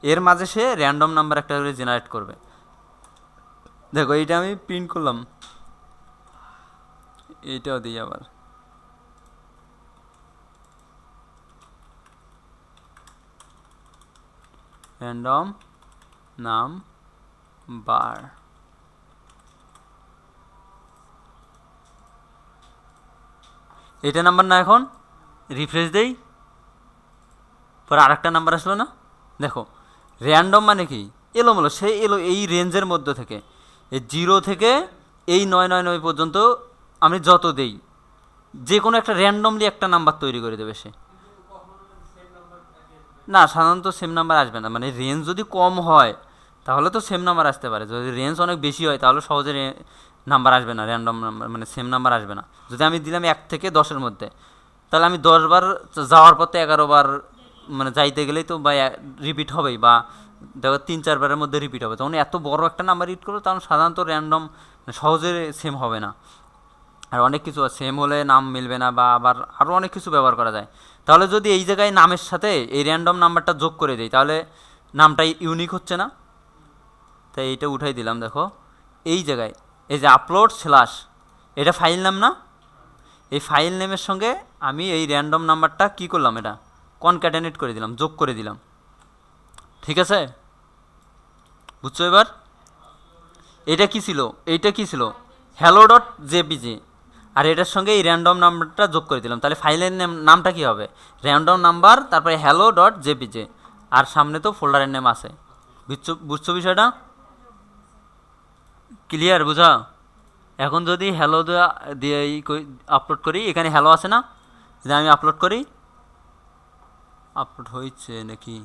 Speaker 1: এর মাঝে সে র্যান্ডম নাম্বার একটা করে জেনারেট করবে। দেখো এইটা আমি প্রিন্ট করলাম, এইটাও দিই আবার, র্যান্ডম নাম্বার। এটা নাম্বার না, এখন রিফ্রেশ দেই, পরে আরেকটা নাম্বার আসলো না? দেখো র্যান্ডম মানে কি, এলোমেলো, সে এলো এই রেঞ্জের মধ্যে থেকে, এই 0 থেকে এই 999 পর্যন্ত আমি যত দেই, যে কোনো একটা র্যান্ডমলি একটা নাম্বার তৈরি করে দেবে সে। না, সাধারণত সেম নাম্বার আসবে না, মানে রেঞ্জ যদি কম হয় তাহলে তো সেম নাম্বার আসতে পারে, যদি রেঞ্জ অনেক বেশি হয় তাহলে সহজে নাম্বার আসবে না, র্যান্ডম নাম্বার মানে সেম নাম্বার আসবে না। যদি আমি দিলাম 1 থেকে 10-এর মধ্যে, তাহলে আমি 10 বার যাওয়ার পথে 11 বার মানে যাইতে গেলেই তো বা রিপিট হবেই, বা দেখো 3-4 বারের মধ্যে রিপিট হবে, তখন এত বড় একটা নাম্বার রিড করবো, তখন সাধারণত র্যান্ডম সহজে সেম হবে না। আর অনেক কিছু সেম হলে নাম মিলবে না, বা আবার আরও অনেক কিছু ব্যবহার করা যায়। তাহলে যদি এই জায়গায় নামের সাথে এই র্যান্ডম নাম্বারটা যোগ করে দিই, তাহলে নামটা ইউনিক হচ্ছে না? তাই এইটা উঠাই দিলাম। দেখো এই জায়গায় এই যে আপলোড স্ল্যাশ, এটা ফাইল নাম না? এই ফাইল নেমের সঙ্গে আমি এই র্যান্ডম নাম্বারটা কি করলাম, এটা কনক্যাটেনেট করে দিলাম, যোগ করে দিলাম। ঠিক আছে, বুঝছো এবার? এটা কি ছিল, এইটা কি ছিল, hello.jpg, আর এটার সঙ্গে এই র্যান্ডম নাম্বারটা যোগ করে দিলাম, তাহলে ফাইলের নামটা কি হবে, র্যান্ডম নাম্বার, তারপরে hello.jpg, আর সামনে তো ফোল্ডারের নেম আছে। বুঝছো বিষয়টা? ক্লিয়ার, বুঝা? এখন যদি হ্যালো দিয়ে আপলোড করি, এখানে হ্যালো আছে না, যদি আমি আপলোড করি, আপলোড হয়েছে নাকি?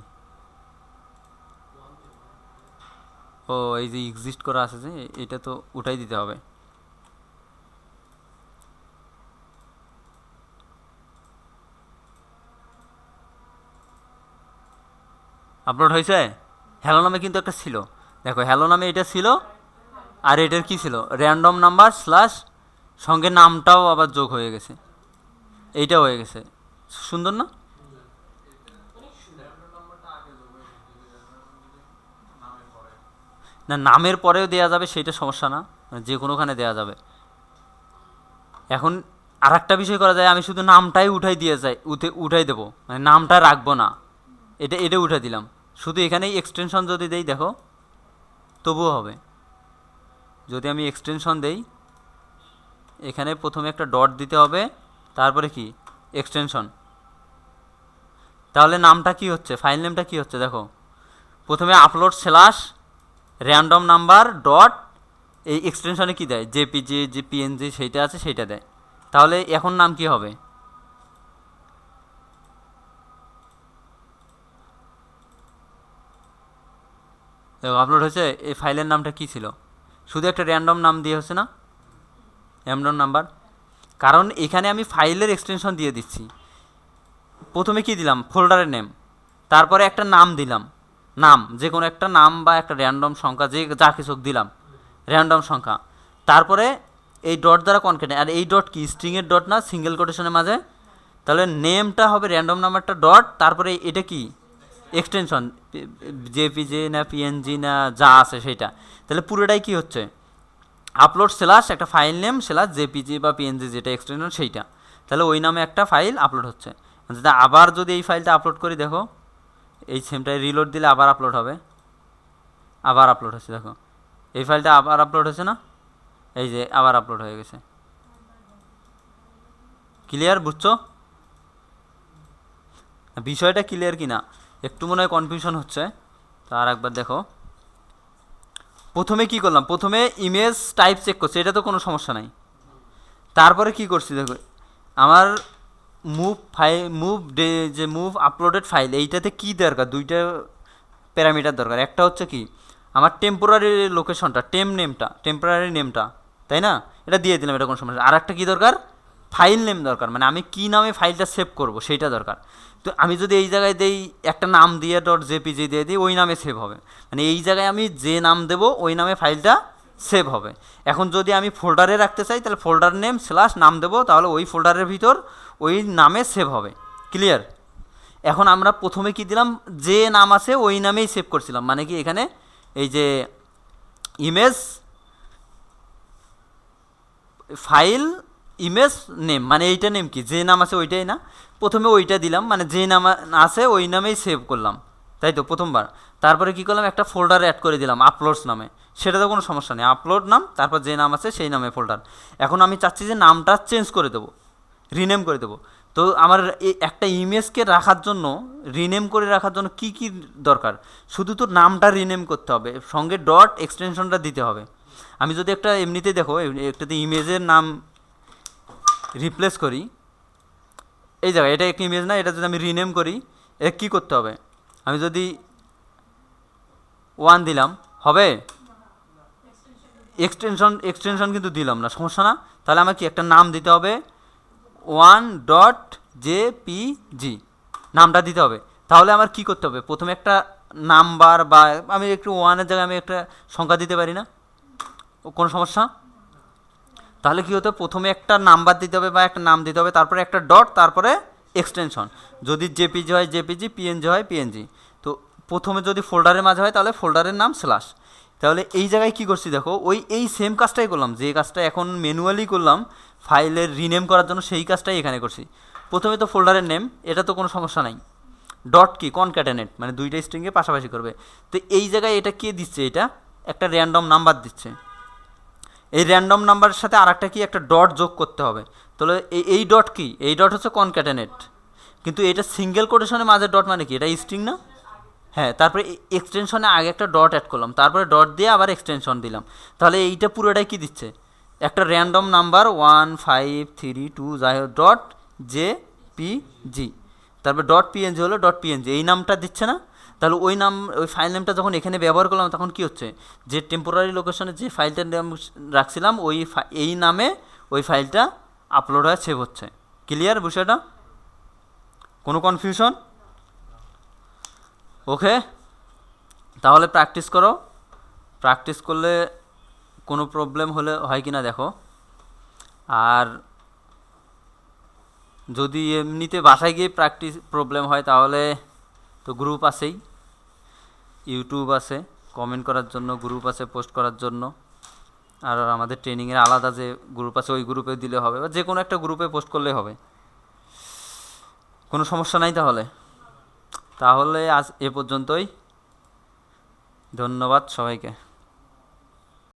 Speaker 1: ও এই যে এক্সিস্ট করা আছে, যে এটা তো উঠাই দিতে হবে। আপলোড হয়েছে। হ্যালো নামে কিন্তু একটা ছিল, দেখো হ্যালো নামে এটা ছিল, আর এটার কি ছিল, র্যান্ডম নাম্বার স্ল্যাশ, সঙ্গে নামটাও আবার যোগ হয়ে গেছে, এইটা হয়ে গেছে। সুন্দর না? না, নামের পরেও দেওয়া যাবে, সেইটা সমস্যা না, যে কোনোখানে দেওয়া যাবে। এখন আর একটা বিষয় করা যায়, আমি শুধু নামটাই উঠাই দিয়ে যাই, উঠাই দেবো, মানে নামটা রাখবো না, এটা এটা উঠে দিলাম, শুধু এখানেই এক্সটেনশন যদি দেই, দেখো তবুও হবে। যদি আমি এক্সটেনশন দেই, এখানে প্রথমে একটা ডট দিতে হবে, তারপরে কি এক্সটেনশন। তাহলে নামটা কি হচ্ছে, ফাইল নেমটা কি হচ্ছে দেখো, প্রথমে upload slash random number dot, এই এক্সটেনশনে কি দেয়, জেপিজি যে পিএনজি সেইটা আছে সেইটা দেয়। তাহলে এখন নাম কি হবে, দেখো আপলোড হয়েছে। এই ফাইলের নামটা কি ছিল, শুধু একটা র্যান্ডম নাম দিয়ে হচ্ছে না, র্যান্ডম নাম্বার। কারণ এখানে আমি ফাইলের এক্সটেনশন দিয়ে দিচ্ছি। প্রথমে কি দিলাম, ফোল্ডারের নেম, তারপরে একটা নাম দিলাম, নাম যে কোনো একটা নাম বা একটা র্যান্ডম সংখ্যা, যে যা কিছু দিলাম র্যান্ডম সংখ্যা, তারপরে এই ডট দ্বারা কনকেটে। আর এই ডট কি, স্ট্রিংয়ের ডট না, সিঙ্গেল কোটেশনের মাঝে। তাহলে নেমটা হবে র্যান্ডম নাম্বারটা ডট, তারপরে এটা কি এক্সটেনশন, জেপিজি না পিএনজি না যা আছে সেটা। তাহলে পুরোটাই কি হচ্ছে, আপলোড স্ল্যাশ একটা ফাইল নেম স্ল্যাশ জেপিজি বা পিএনজি যেটা এক্সটেনশন সেইটা। তাহলে ওই নামে একটা ফাইল আপলোড হচ্ছে। আবার যদি এই ফাইলটা আপলোড করি, দেখো এই সেমটাই রিলোড দিলে আবার আপলোড হবে, আবার আপলোড হচ্ছে। দেখো এই ফাইলটা আবার আপলোড হচ্ছে না, এই যে আবার আপলোড হয়ে গেছে। ক্লিয়ার, বুঝছো বিষয়টা, ক্লিয়ার কি না? একটু মনে হয় কনফিউশন হচ্ছে, তো আর একবার দেখো। প্রথমে কি করলাম, প্রথমে ইমেজ টাইপ চেক করছি, এটা তো কোনো সমস্যা নাই। তারপরে কি করছি দেখো, আমার মুভ আপলোডেড ফাইল, এইটাতে কি দরকার, দুইটা প্যারামিটার দরকার। একটা হচ্ছে কি আমার টেম্পোরারি লোকেশনটা, টেম্পোরারি নেমটা, তাই না, এটা দিয়ে দিলাম, এটা কোনো সমস্যা। আর একটা কী দরকার, ফাইল নেম দরকার, মানে আমি কী নামে ফাইলটা সেভ করব সেইটা দরকার। তো আমি যদি এই জায়গায় দেই একটা নাম দিয়ে ডট জেপিজি দিয়ে দিই, ওই নামে সেভ হবে, মানে এই জায়গায় আমি যে নাম দেবো ওই নামে ফাইলটা সেভ হবে। এখন যদি আমি ফোল্ডারে রাখতে চাই, তাহলে ফোল্ডার নেম স্ল্যাশ নাম দেবো, তাহলে ওই ফোল্ডারের ভিতর ওই নামে সেভ হবে। ক্লিয়ার? এখন আমরা প্রথমে কি দিলাম, যে নাম আছে ওই নামেই সেভ করছিলাম, মানে কি এখানে এই যে ইমেজ ফাইল ইমেজ নেম, মানে এইটা নেম কি, যে নাম আছে ওইটাই না, প্রথমে ওইটা দিলাম, মানে যে নাম আছে ওই নামেই সেভ করলাম, তাই তো প্রথমবার। তারপরে কি করলাম, একটা ফোল্ডার অ্যাড করে দিলাম আপলোডস নামে, সেটা তো কোনো সমস্যা নেই, আপলোড নাম, তারপর যে নাম আছে সেই নামে ফোল্ডার। এখন আমি চাচ্ছি যে নামটা চেঞ্জ করে দেবো, রিনেম করে দেবো। তো আমার একটা ইমেজকে রাখার জন্য, রিনেম করে রাখার জন্য কি কি দরকার, শুধু তো নামটা রিনেম করতে হবে, সঙ্গে ডট এক্সটেনশনটা দিতে হবে। আমি যদি একটা এমনিতে দেখো, একটাতে ইমেজের নাম রিপ্লেস করি, এই জায়গায় এটা একটা ইমেজ না, এটা যদি আমি রিনেম করি, এটা কী করতে হবে, আমি যদি 1 দিলাম হবে, এক্সটেনশন কিন্তু দিলাম না, সমস্যা না। তাহলে আমার কি একটা নাম দিতে হবে, 1.jpg নামটা দিতে হবে। তাহলে আমার কি করতে হবে, প্রথমে একটা নাম্বার বা আমি একটু 1-এর জায়গায় আমি একটা সংখ্যা দিতে পারি না, কোনো সমস্যা? তাহলে কী হতো, প্রথমে একটা নাম্বার দিতে হবে বা একটা নাম দিতে হবে, তারপরে একটা ডট, তারপরে এক্সটেনশন। যদি জেপিজি হয় জেপিজি, পিএনজি হয় পিএনজি। তো প্রথমে যদি ফোল্ডারের মাঝে হয় তাহলে ফোল্ডারের নাম স্ল্যাশ। তাহলে এই জায়গায় কি করছি দেখো, এই সেম কাজটাই করলাম, যে কাজটা এখন ম্যানুয়ালি করলাম ফাইলের রিনেম করার জন্য, সেই কাজটাই এখানে করছি। প্রথমে তো ফোল্ডারের নেম, এটা তো কোনো সমস্যা নাই, ডট কি কনক্যাটেনেট, মানে দুইটা স্ট্রিংকে পাশাপাশি করবে। তো এই জায়গায় এটা কে দিচ্ছে, এটা একটা র্যান্ডম নাম্বার দিচ্ছে, এই র্যান্ডম নাম্বারের সাথে আর একটা কি একটা ডট যোগ করতে হবে। তাহলে এই ডট কি, এই ডট হচ্ছে কনক্যাটেনেট, কিন্তু এটা সিঙ্গেল কোটেশনের মাঝে ডট মানে কি, এটা স্ট্রিং না? হ্যাঁ, তারপরে এক্সটেনশনে আগে একটা ডট অ্যাড করলাম, তারপরে ডট দিয়ে আবার এক্সটেনশন দিলাম। তাহলে এইটা পুরোটাই কি দিচ্ছে, একটা র্যান্ডম নাম্বার 1532 যাই হোক ডট জেপিজি, তারপর ডট পিএনজি হলো ডট পিএনজি, এই নামটা দিচ্ছে না? তাহলে ওই নাম, ওই ফাইল নেমটা যখন এখানে ব্যবহার করলাম, তখন কি হচ্ছে, যে টেম্পোরারি লোকেশনে যে ফাইলটার নাম রাখছিলাম এই নামে ওই ফাইলটা আপলোড হয়ে সেভ হচ্ছে। ক্লিয়ার বিষয়টা? কোনো কনফিউশন? ওকে, তাহলে প্র্যাকটিস করো, প্র্যাকটিস করলে কোনো প্রবলেম হলে হয় কি না দেখো। আর যদি এমনিতে বাসায় গিয়ে প্র্যাকটিস প্রবলেম হয়, তাহলে তো গ্রুপ আছেই, ইউটিউব আছে কমেন্ট করার জন্য, গ্রুপ আছে পোস্ট করার জন্য, আর আমাদের ট্রেনিংয়ের আলাদা যে গ্রুপ আছে ওই গ্রুপে দিলে হবে, বা যে কোনো একটা গ্রুপে পোস্ট করলেই হবে, কোনো সমস্যা নাই। তাহলে আজ এ পর্যন্তই, ধন্যবাদ সবাইকে।